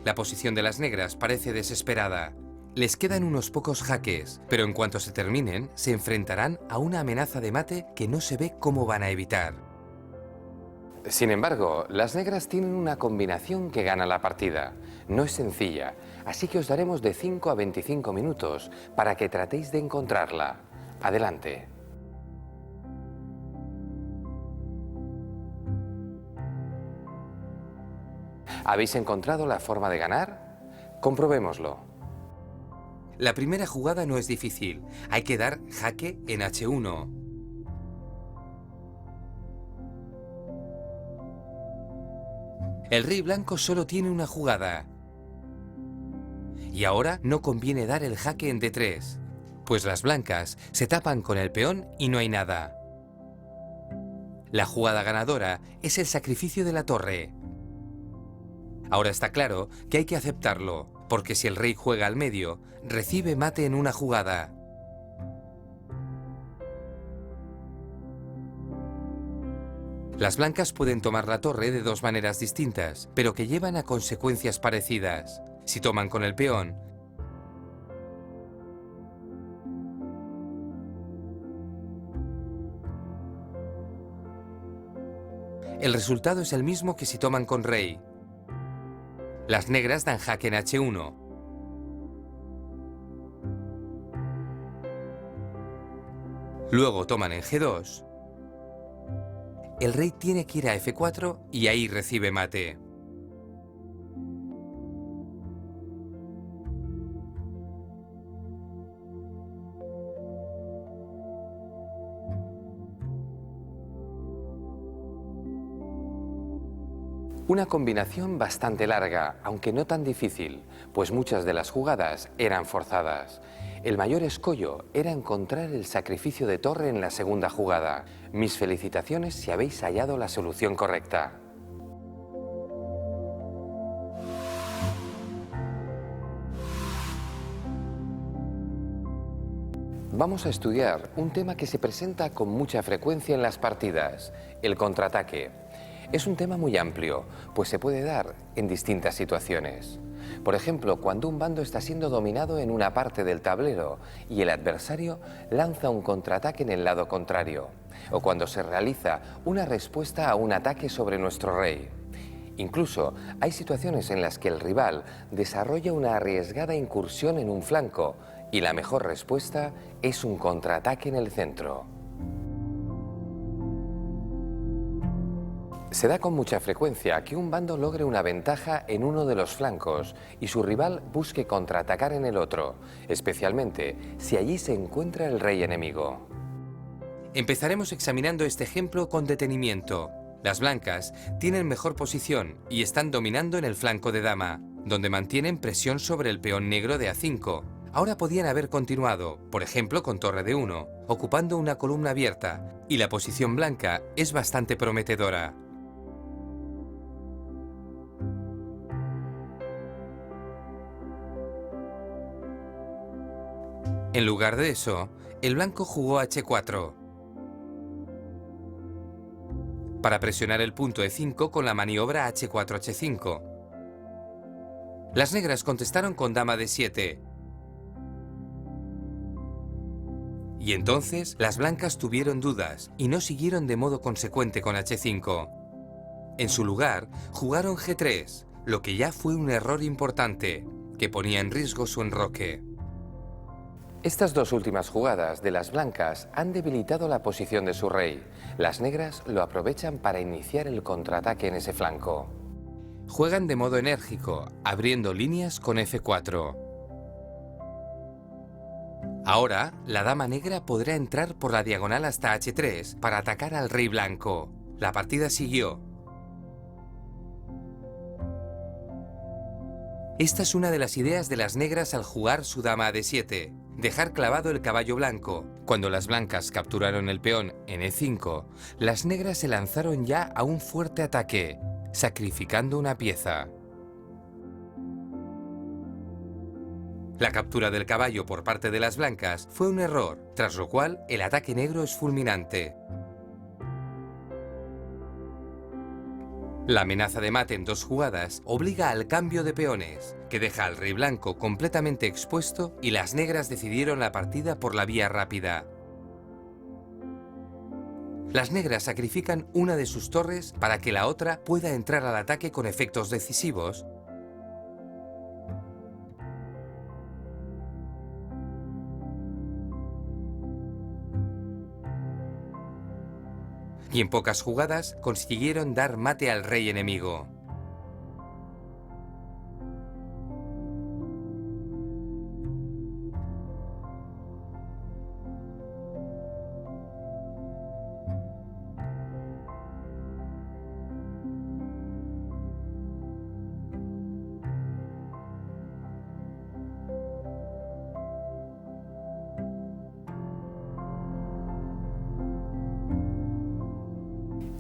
La posición de las negras parece desesperada. Les quedan unos pocos jaques, pero en cuanto se terminen, se enfrentarán a una amenaza de mate que no se ve cómo van a evitar. Sin embargo, las negras tienen una combinación que gana la partida. No es sencilla, así que os daremos de 5 a 25 minutos para que tratéis de encontrarla. Adelante. ¿Habéis encontrado la forma de ganar? Comprobémoslo. La primera jugada no es difícil. Hay que dar jaque en H1. El rey blanco solo tiene una jugada. Y ahora no conviene dar el jaque en D3, pues las blancas se tapan con el peón y no hay nada. La jugada ganadora es el sacrificio de la torre. Ahora está claro que hay que aceptarlo, porque si el rey juega al medio, recibe mate en una jugada. Las blancas pueden tomar la torre de dos maneras distintas, pero que llevan a consecuencias parecidas. Si toman con el peón, el resultado es el mismo que si toman con rey. Las negras dan jaque en H1. Luego toman en G2. El rey tiene que ir a F4 y ahí recibe mate. Una combinación bastante larga, aunque no tan difícil, pues muchas de las jugadas eran forzadas. El mayor escollo era encontrar el sacrificio de torre en la segunda jugada. Mis felicitaciones si habéis hallado la solución correcta. Vamos a estudiar un tema que se presenta con mucha frecuencia en las partidas, el contraataque. Es un tema muy amplio, pues se puede dar en distintas situaciones. Por ejemplo, cuando un bando está siendo dominado en una parte del tablero y el adversario lanza un contraataque en el lado contrario, o cuando se realiza una respuesta a un ataque sobre nuestro rey. Incluso hay situaciones en las que el rival desarrolla una arriesgada incursión en un flanco y la mejor respuesta es un contraataque en el centro. Se da con mucha frecuencia que un bando logre una ventaja en uno de los flancos y su rival busque contraatacar en el otro, especialmente si allí se encuentra el rey enemigo. Empezaremos examinando este ejemplo con detenimiento. Las blancas tienen mejor posición y están dominando en el flanco de dama, donde mantienen presión sobre el peón negro de A5. Ahora podían haber continuado, por ejemplo con torre de 1, ocupando una columna abierta, y la posición blanca es bastante prometedora. En lugar de eso, el blanco jugó H4. para presionar el punto E5 con la maniobra H4-H5. Las negras contestaron con dama D7. Y entonces las blancas tuvieron dudas y no siguieron de modo consecuente con H5. En su lugar, jugaron G3, lo que ya fue un error importante, que ponía en riesgo su enroque. Estas dos últimas jugadas de las blancas han debilitado la posición de su rey. Las negras lo aprovechan para iniciar el contraataque en ese flanco. Juegan de modo enérgico, abriendo líneas con F4. Ahora, la dama negra podrá entrar por la diagonal hasta H3 para atacar al rey blanco. La partida siguió. Esta es una de las ideas de las negras al jugar su dama a D7, dejar clavado el caballo blanco. Cuando las blancas capturaron el peón en E5, las negras se lanzaron ya a un fuerte ataque, sacrificando una pieza. La captura del caballo por parte de las blancas fue un error, tras lo cual el ataque negro es fulminante. La amenaza de mate en dos jugadas obliga al cambio de peones, que deja al rey blanco completamente expuesto y las negras decidieron la partida por la vía rápida. Las negras sacrifican una de sus torres para que la otra pueda entrar al ataque con efectos decisivos. Y en pocas jugadas consiguieron dar mate al rey enemigo.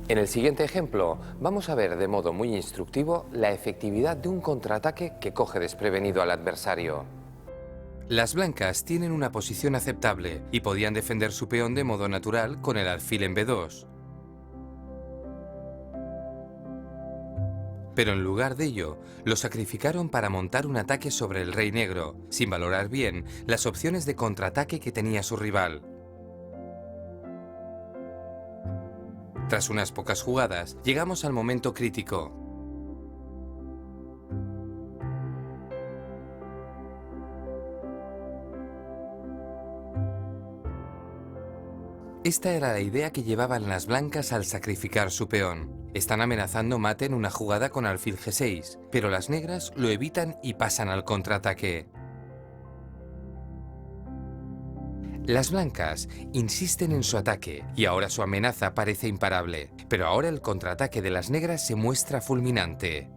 En el siguiente ejemplo, vamos a ver de modo muy instructivo la efectividad de un contraataque que coge desprevenido al adversario. Las blancas tienen una posición aceptable y podían defender su peón de modo natural con el alfil en B2. Pero en lugar de ello, lo sacrificaron para montar un ataque sobre el rey negro, sin valorar bien las opciones de contraataque que tenía su rival. Tras unas pocas jugadas, llegamos al momento crítico. Esta era la idea que llevaban las blancas al sacrificar su peón. Están amenazando mate en una jugada con alfil G6, pero las negras lo evitan y pasan al contraataque. Las blancas insisten en su ataque y ahora su amenaza parece imparable, pero ahora el contraataque de las negras se muestra fulminante.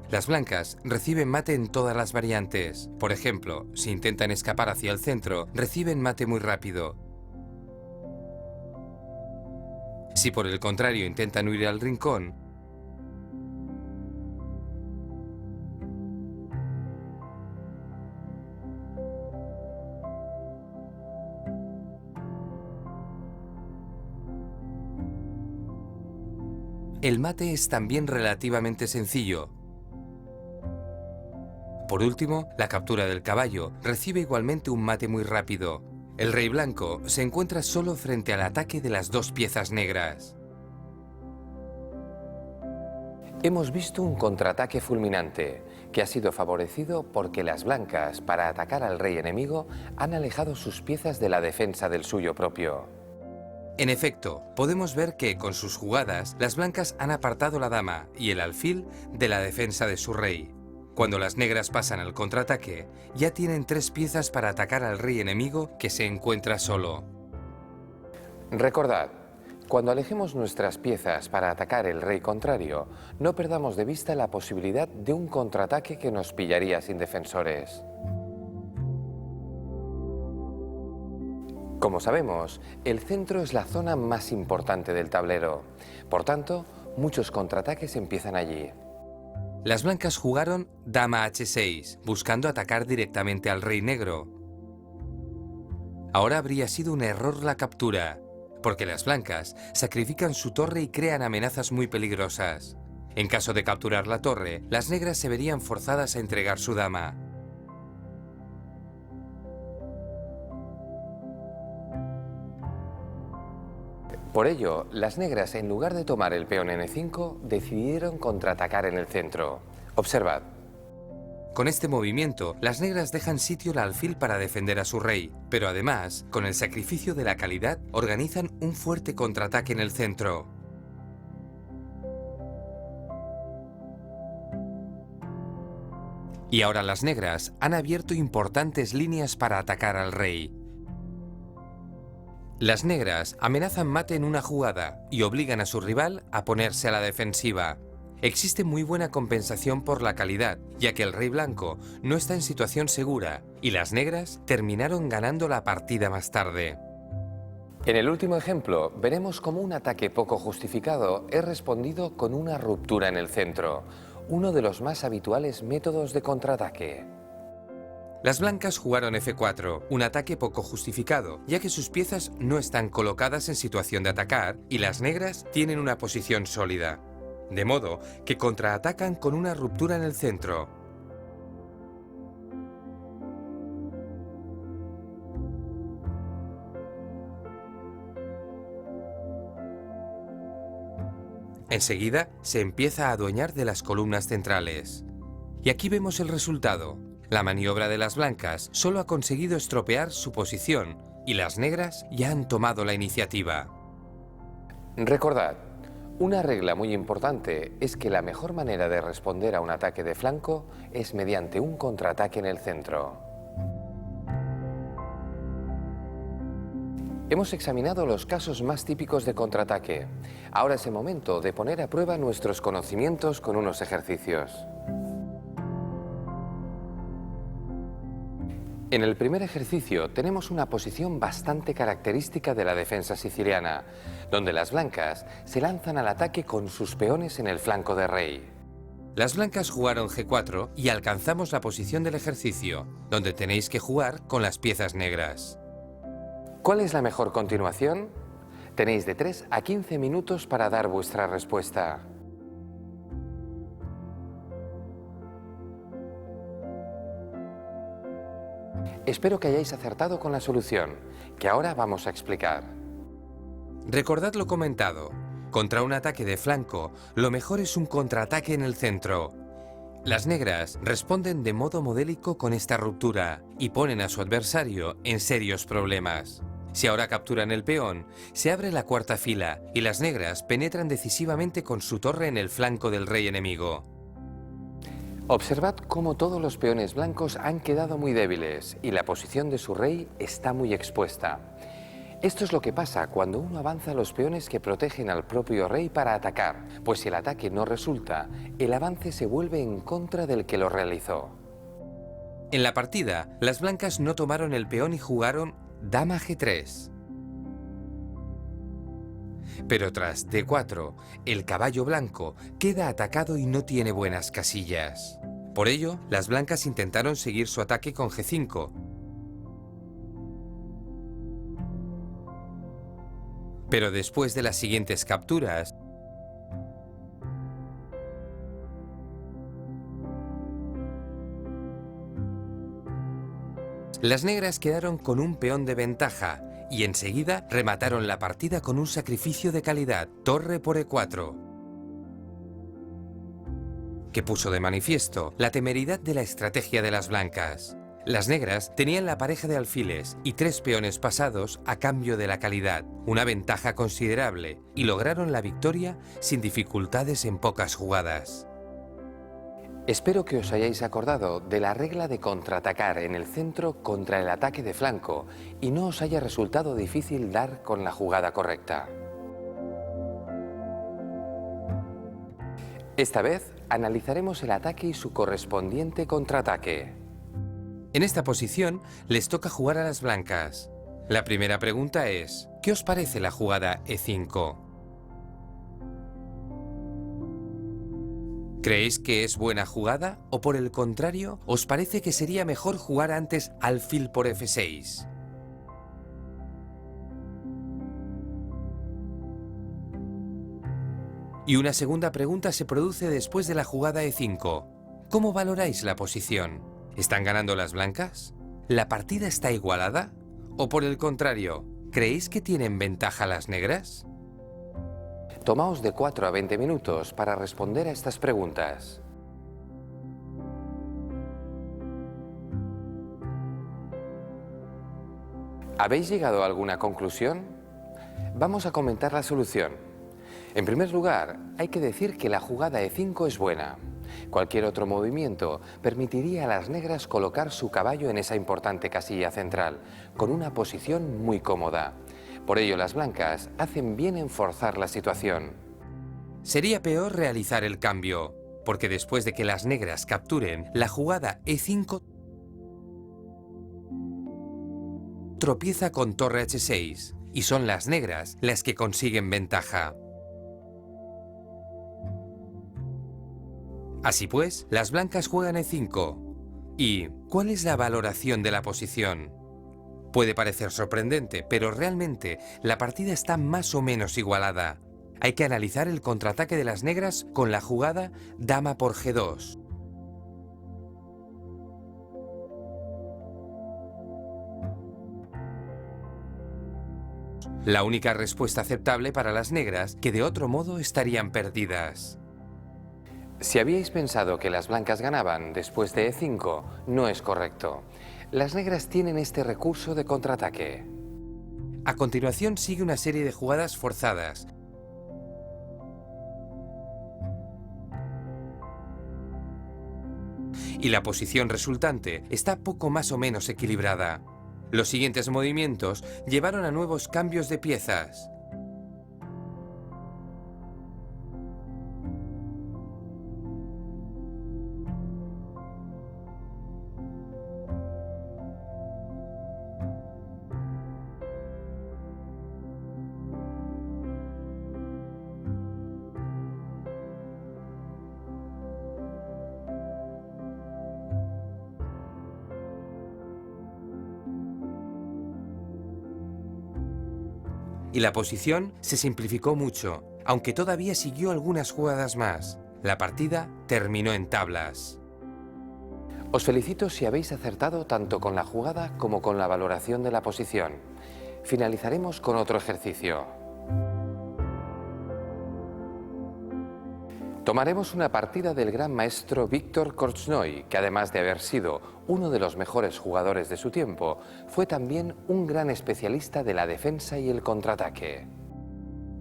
Las blancas reciben mate en todas las variantes. Por ejemplo, si intentan escapar hacia el centro, reciben mate muy rápido. Si por el contrario intentan huir al rincón, el mate es también relativamente sencillo. Por último, la captura del caballo recibe igualmente un mate muy rápido. El rey blanco se encuentra solo frente al ataque de las dos piezas negras. Hemos visto un contraataque fulminante, que ha sido favorecido porque las blancas, para atacar al rey enemigo, han alejado sus piezas de la defensa del suyo propio. En efecto, podemos ver que, con sus jugadas, las blancas han apartado la dama y el alfil de la defensa de su rey. Cuando las negras pasan al contraataque, ya tienen tres piezas para atacar al rey enemigo que se encuentra solo. Recordad, cuando alejemos nuestras piezas para atacar el rey contrario, no perdamos de vista la posibilidad de un contraataque que nos pillaría sin defensores. Como sabemos, el centro es la zona más importante del tablero. Por tanto, muchos contraataques empiezan allí. Las blancas jugaron dama H6, buscando atacar directamente al rey negro. Ahora habría sido un error la captura. porque las blancas sacrifican su torre y crean amenazas muy peligrosas. En caso de capturar la torre, las negras se verían forzadas a entregar su dama. Por ello, las negras, en lugar de tomar el peón N5, decidieron contraatacar en el centro. Observad. Con este movimiento, las negras dejan sitio al alfil para defender a su rey, pero además, con el sacrificio de la calidad, organizan un fuerte contraataque en el centro. Y ahora las negras han abierto importantes líneas para atacar al rey. Las negras amenazan mate en una jugada y obligan a su rival a ponerse a la defensiva. Existe muy buena compensación por la calidad, ya que el rey blanco no está en situación segura y las negras terminaron ganando la partida más tarde. En el último ejemplo, veremos cómo un ataque poco justificado es respondido con una ruptura en el centro, uno de los más habituales métodos de contraataque. Las blancas jugaron F4, un ataque poco justificado, ya que sus piezas no están colocadas en situación de atacar y las negras tienen una posición sólida. De modo que contraatacan con una ruptura en el centro. Enseguida se empieza a adueñar de las columnas centrales. Y aquí vemos el resultado. La maniobra de las blancas solo ha conseguido estropear su posición y las negras ya han tomado la iniciativa. Recordad, una regla muy importante es que la mejor manera de responder a un ataque de flanco es mediante un contraataque en el centro. Hemos examinado los casos más típicos de contraataque. Ahora es el momento de poner a prueba nuestros conocimientos con unos ejercicios. En el primer ejercicio tenemos una posición bastante característica de la defensa siciliana, donde las blancas se lanzan al ataque con sus peones en el flanco de rey. Las blancas jugaron G4 y alcanzamos la posición del ejercicio, donde tenéis que jugar con las piezas negras. ¿Cuál es la mejor continuación? Tenéis de 3 a 15 minutos para dar vuestra respuesta. Espero que hayáis acertado con la solución, que ahora vamos a explicar. Recordad lo comentado. Contra un ataque de flanco, lo mejor es un contraataque en el centro. Las negras responden de modo modélico con esta ruptura y ponen a su adversario en serios problemas. Si ahora capturan el peón, se abre la cuarta fila y las negras penetran decisivamente con su torre en el flanco del rey enemigo. Observad cómo todos los peones blancos han quedado muy débiles y la posición de su rey está muy expuesta. Esto es lo que pasa cuando uno avanza los peones que protegen al propio rey para atacar, pues si el ataque no resulta, el avance se vuelve en contra del que lo realizó. En la partida, las blancas no tomaron el peón y jugaron dama G3. Pero tras D4, el caballo blanco queda atacado y no tiene buenas casillas. Por ello, las blancas intentaron seguir su ataque con G5. Pero después de las siguientes capturas, las negras quedaron con un peón de ventaja y enseguida remataron la partida con un sacrificio de calidad, torre por E4, que puso de manifiesto la temeridad de la estrategia de las blancas. Las negras tenían la pareja de alfiles y 3 peones pasados a cambio de la calidad, una ventaja considerable, y lograron la victoria sin dificultades en pocas jugadas. Espero que os hayáis acordado de la regla de contraatacar en el centro contra el ataque de flanco y no os haya resultado difícil dar con la jugada correcta. Esta vez analizaremos el ataque y su correspondiente contraataque. En esta posición les toca jugar a las blancas. La primera pregunta es, ¿qué os parece la jugada E5? ¿Creéis que es buena jugada o por el contrario os parece que sería mejor jugar antes alfil por F6? Y una segunda pregunta se produce después de la jugada E5. ¿Cómo valoráis la posición? ¿Están ganando las blancas? ¿La partida está igualada? ¿O por el contrario, creéis que tienen ventaja las negras? Tomaos de 4 a 20 minutos para responder a estas preguntas. ¿Habéis llegado a alguna conclusión? Vamos a comentar la solución. En primer lugar, hay que decir que la jugada E5 es buena. Cualquier otro movimiento permitiría a las negras colocar su caballo en esa importante casilla central, con una posición muy cómoda. Por ello, las blancas hacen bien en forzar la situación. Sería peor realizar el cambio, porque después de que las negras capturen, la jugada E5 tropieza con torre H6, y son las negras las que consiguen ventaja. Así pues, las blancas juegan E5. ¿Y cuál es la valoración de la posición? Puede parecer sorprendente, pero realmente la partida está más o menos igualada. Hay que analizar el contraataque de las negras con la jugada dama por G2. La única respuesta aceptable para las negras, que de otro modo estarían perdidas. Si habíais pensado que las blancas ganaban después de E5, no es correcto. Las negras tienen este recurso de contraataque. A continuación sigue una serie de jugadas forzadas. Y la posición resultante está poco más o menos equilibrada. Los siguientes movimientos llevaron a nuevos cambios de piezas. Y la posición se simplificó mucho, aunque todavía siguió algunas jugadas más. La partida terminó en tablas. Os felicito si habéis acertado tanto con la jugada como con la valoración de la posición. Finalizaremos con otro ejercicio. Tomaremos una partida del gran maestro Víctor Korchnoi, que además de haber sido uno de los mejores jugadores de su tiempo, fue también un gran especialista de la defensa y el contraataque.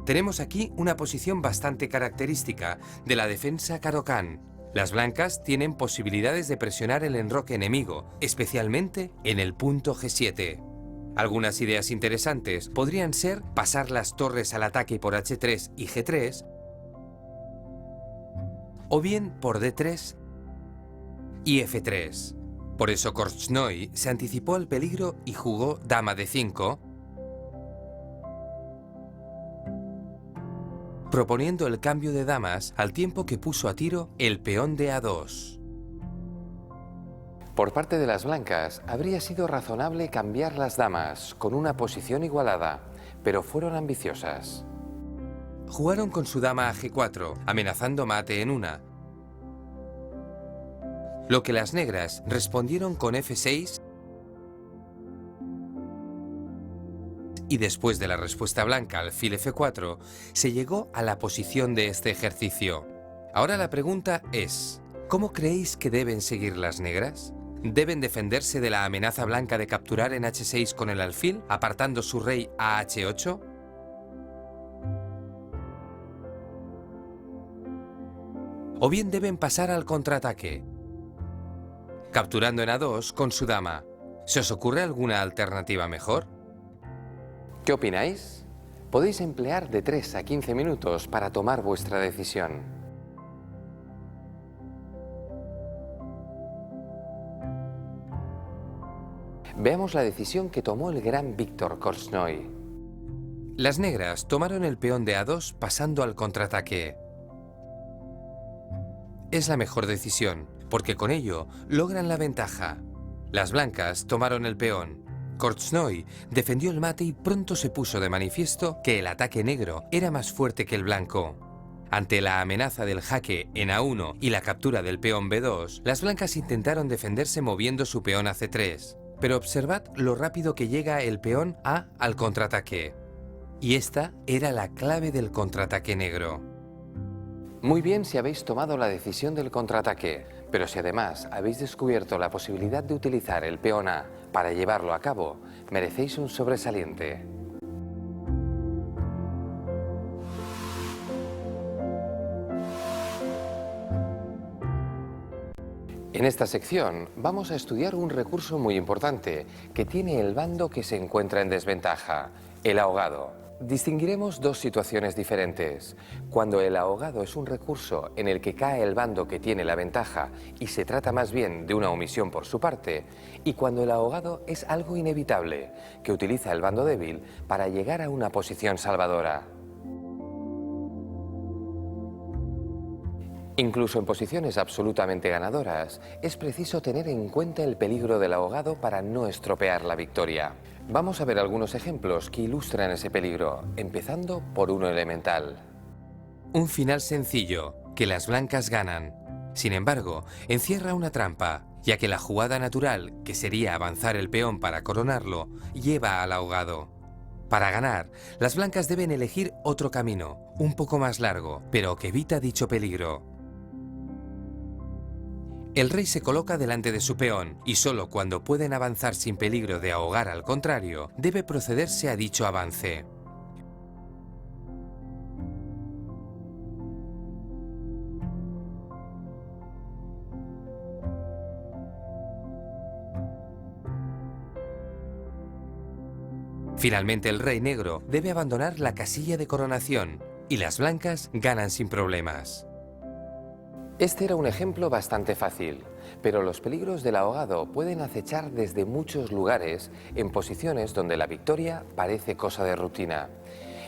Tenemos aquí una posición bastante característica de la defensa Caro-Kann. Las blancas tienen posibilidades de presionar el enroque enemigo, especialmente en el punto G7. Algunas ideas interesantes podrían ser pasar las torres al ataque por H3 y G3, o bien por D3 y F3. Por eso Korchnoi se anticipó al peligro y jugó dama D5, proponiendo el cambio de damas al tiempo que puso a tiro el peón de A2. Por parte de las blancas, habría sido razonable cambiar las damas con una posición igualada, pero fueron ambiciosas. Jugaron con su dama a G4, amenazando mate en una. Lo que las negras respondieron con F6 y después de la respuesta blanca alfil F4, se llegó a la posición de este ejercicio. Ahora la pregunta es, ¿cómo creéis que deben seguir las negras? ¿Deben defenderse de la amenaza blanca de capturar en H6 con el alfil, apartando su rey a H8? ¿O bien deben pasar al contraataque, capturando en A2 con su dama? ¿Se os ocurre alguna alternativa mejor? ¿Qué opináis? Podéis emplear de 3 a 15 minutos para tomar vuestra decisión. Veamos la decisión que tomó el gran Víctor Korchnoi. Las negras tomaron el peón de A2 pasando al contraataque. Es la mejor decisión, porque con ello logran la ventaja. Las blancas tomaron el peón. Korchnoi defendió el mate y pronto se puso de manifiesto que el ataque negro era más fuerte que el blanco. Ante la amenaza del jaque en A1 y la captura del peón B2, las blancas intentaron defenderse moviendo su peón a C3. Pero observad lo rápido que llega el peón A al contraataque. Y esta era la clave del contraataque negro. Muy bien si habéis tomado la decisión del contraataque, pero si además habéis descubierto la posibilidad de utilizar el peón A para llevarlo a cabo, merecéis un sobresaliente. En esta sección vamos a estudiar un recurso muy importante que tiene el bando que se encuentra en desventaja, el ahogado. Distinguiremos dos situaciones diferentes. Cuando el ahogado es un recurso en el que cae el bando que tiene la ventaja y se trata más bien de una omisión por su parte, y cuando el ahogado es algo inevitable, que utiliza el bando débil para llegar a una posición salvadora. Incluso en posiciones absolutamente ganadoras, es preciso tener en cuenta el peligro del ahogado para no estropear la victoria. Vamos a ver algunos ejemplos que ilustran ese peligro, empezando por uno elemental. Un final sencillo, que las blancas ganan. Sin embargo, encierra una trampa, ya que la jugada natural, que sería avanzar el peón para coronarlo, lleva al ahogado. Para ganar, las blancas deben elegir otro camino, un poco más largo, pero que evita dicho peligro. El rey se coloca delante de su peón y solo cuando pueden avanzar sin peligro de ahogar al contrario, debe procederse a dicho avance. Finalmente el rey negro debe abandonar la casilla de coronación y las blancas ganan sin problemas. Este era un ejemplo bastante fácil, pero los peligros del ahogado pueden acechar desde muchos lugares en posiciones donde la victoria parece cosa de rutina.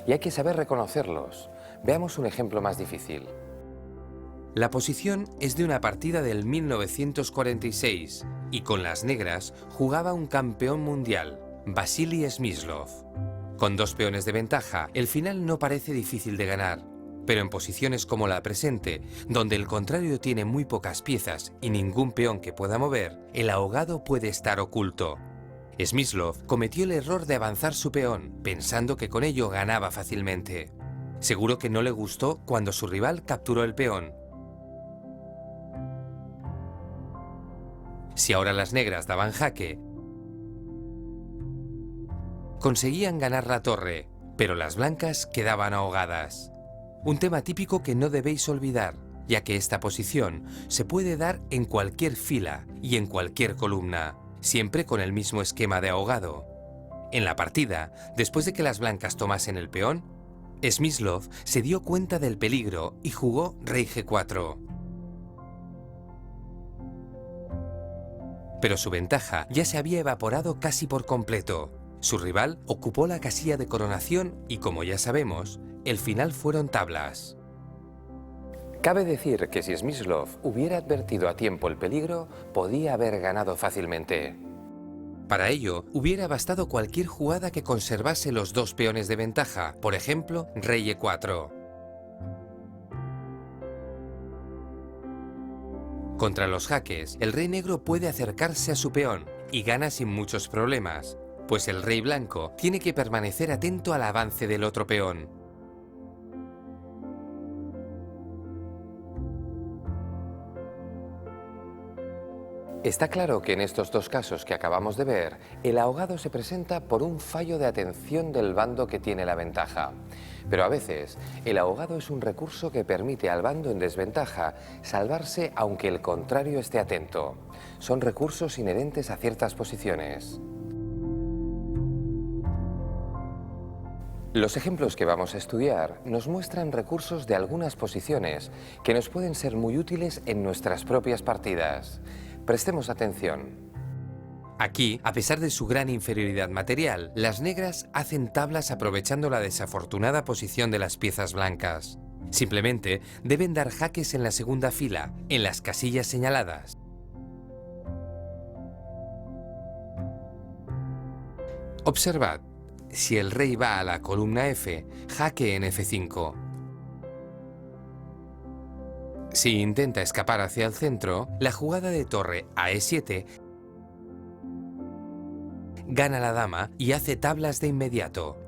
Y hay que saber reconocerlos. Veamos un ejemplo más difícil. La posición es de una partida del 1946 y con las negras jugaba un campeón mundial, Vasily Smyslov. Con dos peones de ventaja, el final no parece difícil de ganar. Pero en posiciones como la presente, donde el contrario tiene muy pocas piezas y ningún peón que pueda mover, el ahogado puede estar oculto. Smyslov cometió el error de avanzar su peón, pensando que con ello ganaba fácilmente. Seguro que no le gustó cuando su rival capturó el peón. Si ahora las negras daban jaque, conseguían ganar la torre, pero las blancas quedaban ahogadas. Un tema típico que no debéis olvidar, ya que esta posición se puede dar en cualquier fila y en cualquier columna, siempre con el mismo esquema de ahogado. En la partida, después de que las blancas tomasen el peón, Smyslov se dio cuenta del peligro y jugó rey G4. Pero su ventaja ya se había evaporado casi por completo. Su rival ocupó la casilla de coronación y, como ya sabemos, el final fueron tablas. Cabe decir que si Smyslov hubiera advertido a tiempo el peligro, podía haber ganado fácilmente. Para ello, hubiera bastado cualquier jugada que conservase los dos peones de ventaja, por ejemplo, rey E4. Contra los jaques, el rey negro puede acercarse a su peón y gana sin muchos problemas, pues el rey blanco tiene que permanecer atento al avance del otro peón. Está claro que en estos dos casos que acabamos de ver, el ahogado se presenta por un fallo de atención del bando que tiene la ventaja. Pero a veces, el ahogado es un recurso que permite al bando en desventaja salvarse aunque el contrario esté atento. Son recursos inherentes a ciertas posiciones. Los ejemplos que vamos a estudiar nos muestran recursos de algunas posiciones que nos pueden ser muy útiles en nuestras propias partidas. Prestemos atención. Aquí, a pesar de su gran inferioridad material, las negras hacen tablas aprovechando la desafortunada posición de las piezas blancas. Simplemente deben dar jaques en la segunda fila, en las casillas señaladas. Observad, si el rey va a la columna F, jaque en F5. Si intenta escapar hacia el centro, la jugada de torre a E7 gana la dama y hace tablas de inmediato.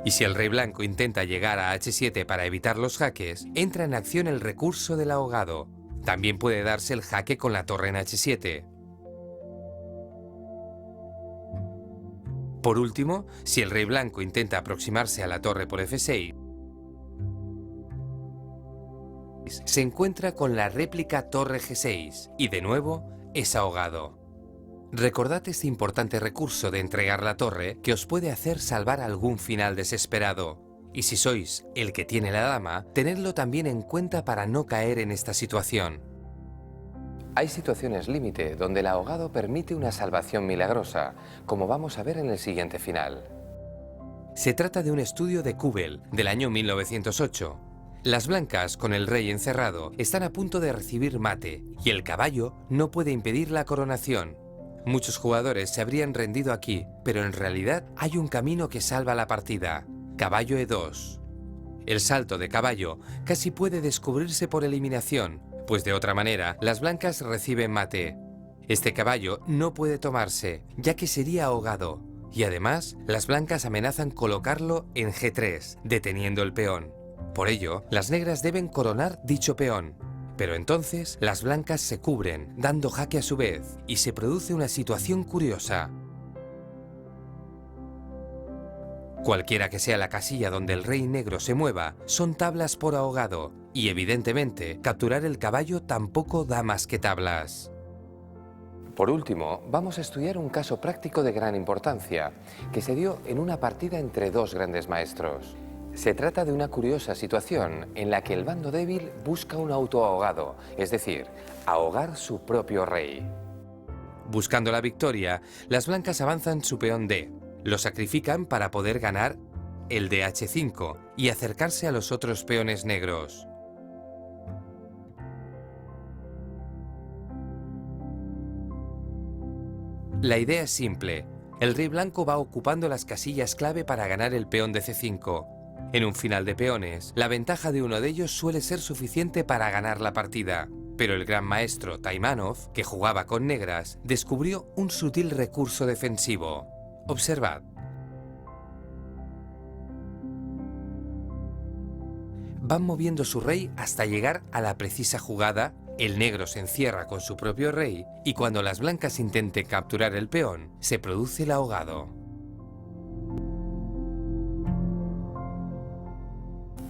Y si el rey blanco intenta llegar a H7 para evitar los jaques, entra en acción el recurso del ahogado. También puede darse el jaque con la torre en H7. Por último, si el rey blanco intenta aproximarse a la torre por F6, se encuentra con la réplica torre G6 y de nuevo es ahogado. Recordad este importante recurso de entregar la torre que os puede hacer salvar algún final desesperado. Y si sois el que tiene la dama, tenedlo también en cuenta para no caer en esta situación. Hay situaciones límite donde el ahogado permite una salvación milagrosa, como vamos a ver en el siguiente final. Se trata de un estudio de Kubel, del año 1908. Las blancas, con el rey encerrado, están a punto de recibir mate, y el caballo no puede impedir la coronación. Muchos jugadores se habrían rendido aquí, pero en realidad hay un camino que salva la partida. Caballo E2. El salto de caballo casi puede descubrirse por eliminación, pues de otra manera las blancas reciben mate. Este caballo no puede tomarse, ya que sería ahogado, y además las blancas amenazan colocarlo en G3, deteniendo el peón. Por ello, las negras deben coronar dicho peón. Pero entonces las blancas se cubren, dando jaque a su vez, y se produce una situación curiosa. Cualquiera que sea la casilla donde el rey negro se mueva, son tablas por ahogado, y evidentemente capturar el caballo tampoco da más que tablas. Por último, vamos a estudiar un caso práctico de gran importancia, que se dio en una partida entre dos grandes maestros. Se trata de una curiosa situación en la que el bando débil busca un autoahogado, es decir, ahogar su propio rey. Buscando la victoria, las blancas avanzan su peón D, lo sacrifican para poder ganar el de H5 y acercarse a los otros peones negros. La idea es simple, el rey blanco va ocupando las casillas clave para ganar el peón de C5. En un final de peones, la ventaja de uno de ellos suele ser suficiente para ganar la partida, pero el gran maestro Taimanov, que jugaba con negras, descubrió un sutil recurso defensivo. Observad. Van moviendo su rey hasta llegar a la precisa jugada, el negro se encierra con su propio rey y cuando las blancas intenten capturar el peón, se produce el ahogado.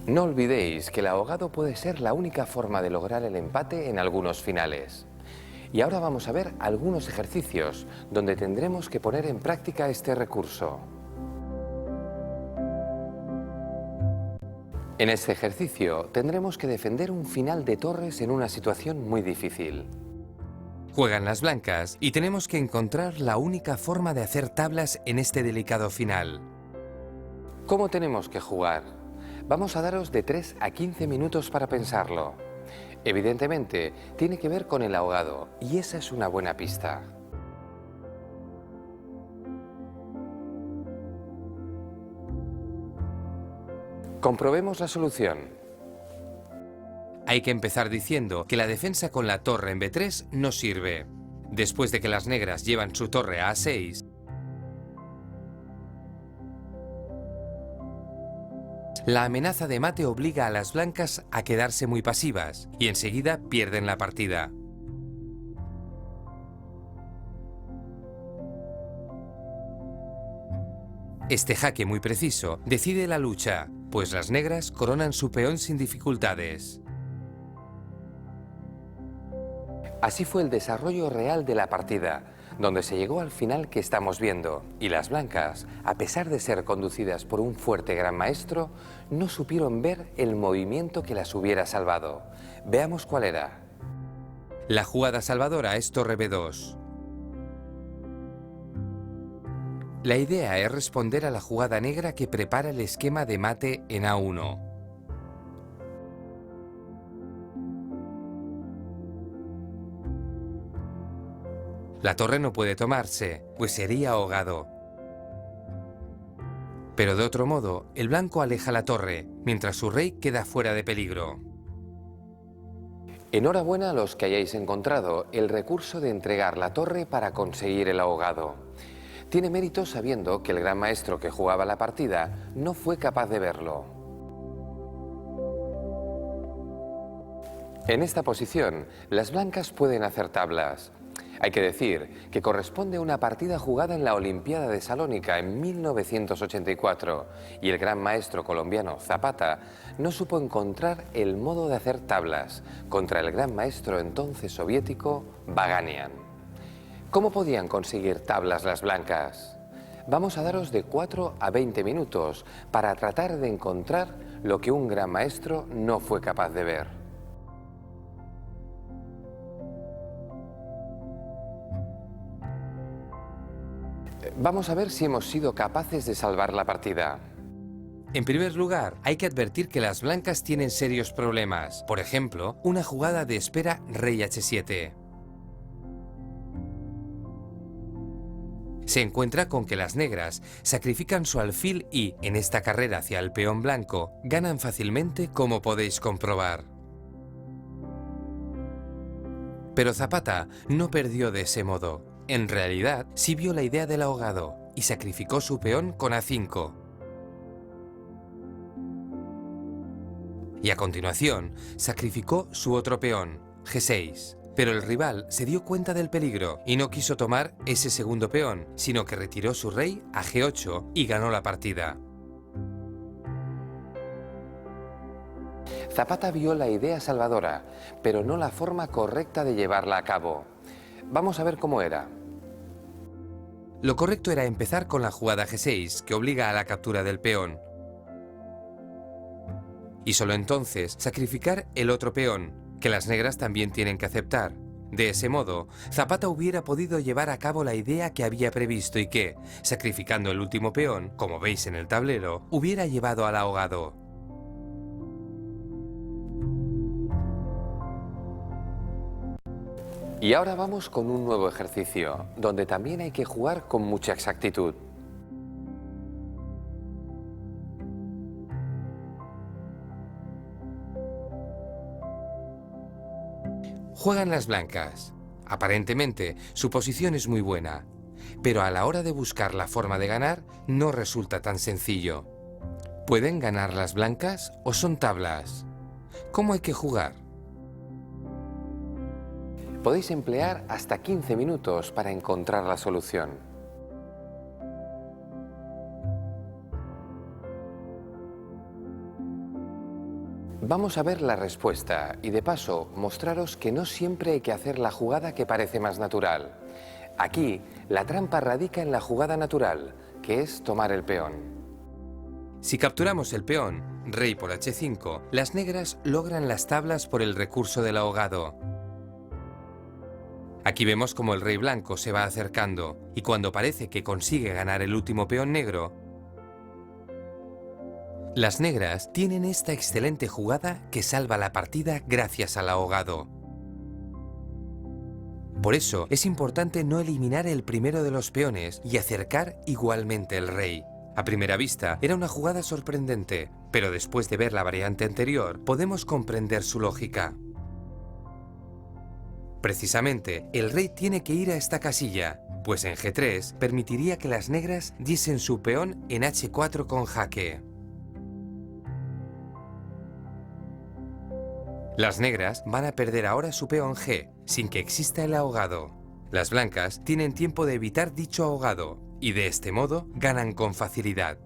No olvidéis que el ahogado puede ser la única forma de lograr el empate en algunos finales. Y ahora vamos a ver algunos ejercicios donde tendremos que poner en práctica este recurso. En este ejercicio tendremos que defender un final de torres en una situación muy difícil. Juegan las blancas y tenemos que encontrar la única forma de hacer tablas en este delicado final. ¿Cómo tenemos que jugar? Vamos a daros de 3 a 15 minutos para pensarlo. Evidentemente, tiene que ver con el ahogado, y esa es una buena pista. Comprobemos la solución. Hay que empezar diciendo que la defensa con la torre en B3 no sirve. Después de que las negras llevan su torre a A6, la amenaza de mate obliga a las blancas a quedarse muy pasivas y enseguida pierden la partida. Este jaque muy preciso decide la lucha, pues las negras coronan su peón sin dificultades. Así fue el desarrollo real de la partida, donde se llegó al final que estamos viendo, y las blancas, a pesar de ser conducidas por un fuerte gran maestro, no supieron ver el movimiento que las hubiera salvado. Veamos cuál era. La jugada salvadora es torre B2. La idea es responder a la jugada negra que prepara el esquema de mate en A1. La torre no puede tomarse, pues sería ahogado. Pero de otro modo, el blanco aleja la torre, mientras su rey queda fuera de peligro. Enhorabuena a los que hayáis encontrado el recurso de entregar la torre para conseguir el ahogado. Tiene mérito sabiendo que el gran maestro que jugaba la partida no fue capaz de verlo. En esta posición, las blancas pueden hacer tablas. Hay que decir que corresponde a una partida jugada en la Olimpiada de Salónica en 1984 y el gran maestro colombiano Zapata no supo encontrar el modo de hacer tablas contra el gran maestro entonces soviético Baganian. ¿Cómo podían conseguir tablas las blancas? Vamos a daros de 4 a 20 minutos para tratar de encontrar lo que un gran maestro no fue capaz de ver. Vamos a ver si hemos sido capaces de salvar la partida. En primer lugar, hay que advertir que las blancas tienen serios problemas. Por ejemplo, una jugada de espera rey h7. Se encuentra con que las negras sacrifican su alfil y, en esta carrera hacia el peón blanco, ganan fácilmente, como podéis comprobar. Pero Zapata no perdió de ese modo. En realidad, sí vio la idea del ahogado y sacrificó su peón con a5. Y a continuación, sacrificó su otro peón, g6. Pero el rival se dio cuenta del peligro y no quiso tomar ese segundo peón, sino que retiró su rey a g8 y ganó la partida. Zapata vio la idea salvadora, pero no la forma correcta de llevarla a cabo. Vamos a ver cómo era. Lo correcto era empezar con la jugada g6, que obliga a la captura del peón. Y solo entonces sacrificar el otro peón, que las negras también tienen que aceptar. De ese modo, Zapata hubiera podido llevar a cabo la idea que había previsto y que, sacrificando el último peón, como veis en el tablero, hubiera llevado al ahogado. Y ahora vamos con un nuevo ejercicio, donde también hay que jugar con mucha exactitud. Juegan las blancas. Aparentemente, su posición es muy buena, pero a la hora de buscar la forma de ganar, no resulta tan sencillo. ¿Pueden ganar las blancas o son tablas? ¿Cómo hay que jugar? Podéis emplear hasta 15 minutos para encontrar la solución. Vamos a ver la respuesta y de paso mostraros que no siempre hay que hacer la jugada que parece más natural. Aquí la trampa radica en la jugada natural, que es tomar el peón. Si capturamos el peón, rey por h5, las negras logran las tablas por el recurso del ahogado. Aquí vemos como el rey blanco se va acercando y cuando parece que consigue ganar el último peón negro, las negras tienen esta excelente jugada que salva la partida gracias al ahogado. Por eso es importante no eliminar el primero de los peones y acercar igualmente el rey. A primera vista era una jugada sorprendente, pero después de ver la variante anterior podemos comprender su lógica. Precisamente, el rey tiene que ir a esta casilla, pues en g3 permitiría que las negras diesen su peón en h4 con jaque. Las negras van a perder ahora su peón G, sin que exista el ahogado. Las blancas tienen tiempo de evitar dicho ahogado, y de este modo ganan con facilidad.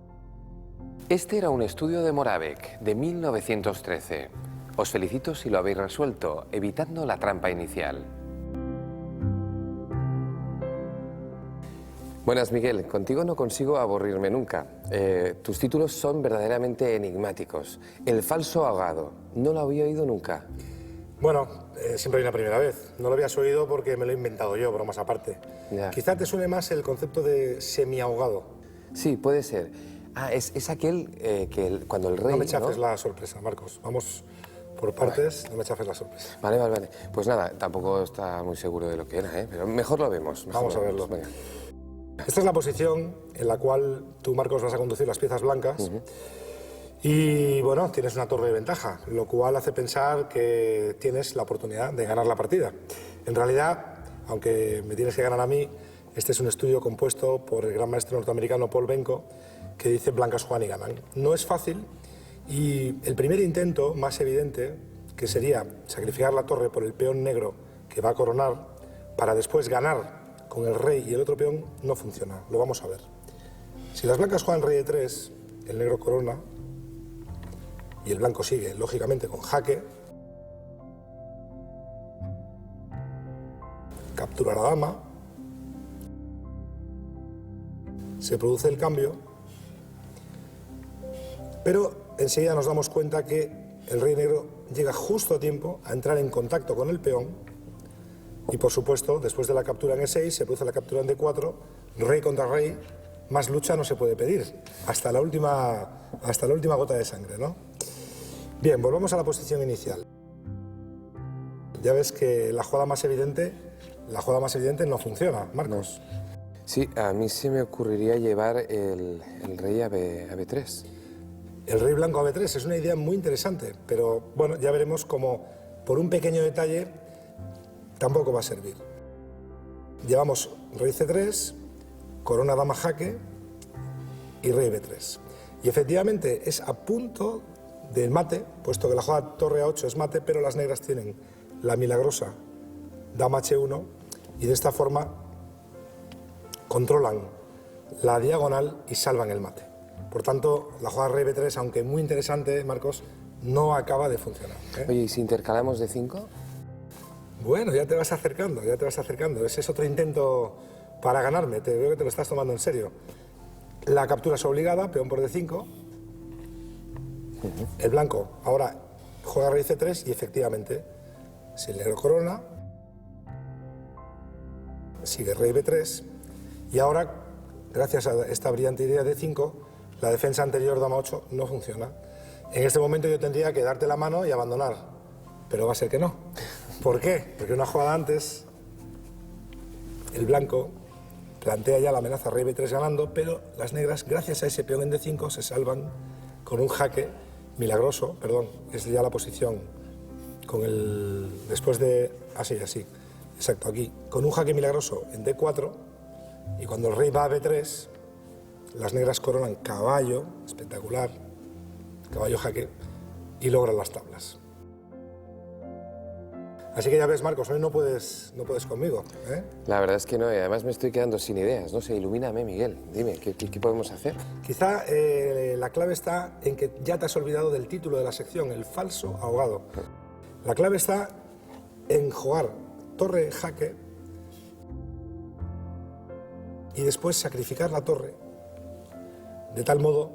Este era un estudio de Moravec, de 1913. Os felicito si lo habéis resuelto, evitando la trampa inicial. Buenas, Miguel. Contigo no consigo aburrirme nunca. Tus títulos son verdaderamente enigmáticos. El falso ahogado. No lo había oído nunca. Bueno, siempre hay una primera vez. No lo habías oído porque me lo he inventado yo, bromas aparte. Ya. Quizá te suene más el concepto de semi-ahogado. Sí, puede ser. Ah, es aquel que cuando el rey... No me chafes la sorpresa, Marcos. Vamos por partes, no me chafes la sorpresa. Vale. Pues nada, tampoco está muy seguro de lo que era, ¿eh? Pero mejor lo vemos. Vamos a verlo. Venga. Esta es la posición en la cual tú, Marcos, vas a conducir las piezas blancas. Y bueno, tienes una torre de ventaja, lo cual hace pensar que tienes la oportunidad de ganar la partida. En realidad, aunque me tienes que ganar a mí, este es un estudio compuesto por el gran maestro norteamericano Paul Benko, que dice blancas juegan y ganan. No es fácil y el primer intento más evidente, que sería sacrificar la torre por el peón negro que va a coronar, para después ganar con el rey y el otro peón, no funciona. Lo vamos a ver. Si las blancas juegan rey de 3, el negro corona y el blanco sigue, lógicamente, con jaque. Captura la dama. Se produce el cambio. Pero enseguida nos damos cuenta que el rey negro llega justo a tiempo a entrar en contacto con el peón. Y por supuesto, después de la captura en E6, se produce la captura en D4, rey contra rey. Más lucha no se puede pedir, hasta la última gota de sangre, ¿no? Bien, volvamos a la posición inicial. Ya ves que la jugada más evidente no funciona, Marcos. Sí, a mí se me ocurriría llevar el rey a B3. El rey blanco a B3 es una idea muy interesante, pero bueno, ya veremos cómo por un pequeño detalle tampoco va a servir. Llevamos rey C3, corona dama jaque y rey B3. Y efectivamente es a punto del mate, puesto que la jugada torre A8 es mate, pero las negras tienen la milagrosa dama H1 y de esta forma controlan la diagonal y salvan el mate. Por tanto, la jugada rey B3, aunque muy interesante, Marcos, no acaba de funcionar, ¿eh? Oye, ¿y si intercalamos de 5? Bueno, ya te vas acercando, ya te vas acercando. Ese es otro intento para ganarme, te veo que te lo estás tomando en serio. La captura es obligada, peón por D5. El blanco ahora juega rey C3 y efectivamente, si el negro corona, sigue rey B3 y ahora, gracias a esta brillante idea de D5, la defensa anterior dama 8 no funciona. En este momento yo tendría que darte la mano y abandonar, pero va a ser que no. ¿Por qué? Porque una jugada antes, el blanco plantea ya la amenaza rey B3 ganando, pero las negras, gracias a ese peón en D5, se salvan con un jaque milagroso, perdón, es ya la posición con el, después de, así, exacto, aquí, con un jaque milagroso en D4, y cuando el rey va a B3, las negras coronan caballo, espectacular, caballo jaque, y logran las tablas. Así que ya ves, Marcos, hoy no puedes conmigo, ¿eh? La verdad es que no, y además me estoy quedando sin ideas. No sé, ilumíname, Miguel. Dime, ¿qué podemos hacer? Quizá la clave está en que ya te has olvidado del título de la sección, el falso ahogado. La clave está en jugar torre jaque y después sacrificar la torre de tal modo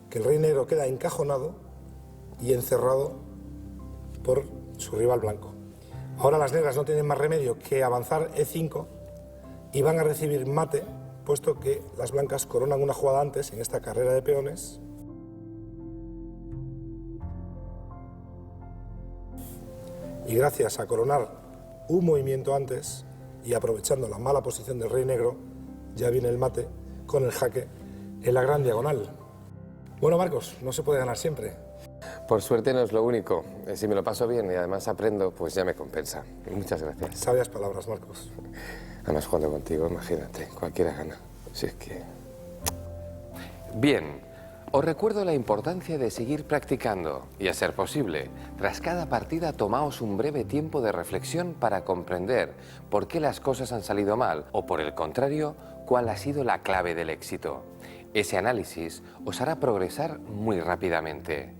que el rey negro queda encajonado y encerrado por su rival blanco. Ahora las negras no tienen más remedio que avanzar E5 y van a recibir mate, puesto que las blancas coronan una jugada antes en esta carrera de peones. Y gracias a coronar un movimiento antes y aprovechando la mala posición del rey negro, ya viene el mate con el jaque en la gran diagonal. Bueno, Marcos, no se puede ganar siempre. Por suerte no es lo único. Si me lo paso bien y además aprendo, pues ya me compensa. Muchas gracias. Sabias palabras, Marcos. Además, jugando contigo, imagínate, cualquiera gana. Si es que... Bien, os recuerdo la importancia de seguir practicando y, a ser posible, tras cada partida tomaos un breve tiempo de reflexión para comprender por qué las cosas han salido mal o, por el contrario, cuál ha sido la clave del éxito. Ese análisis os hará progresar muy rápidamente.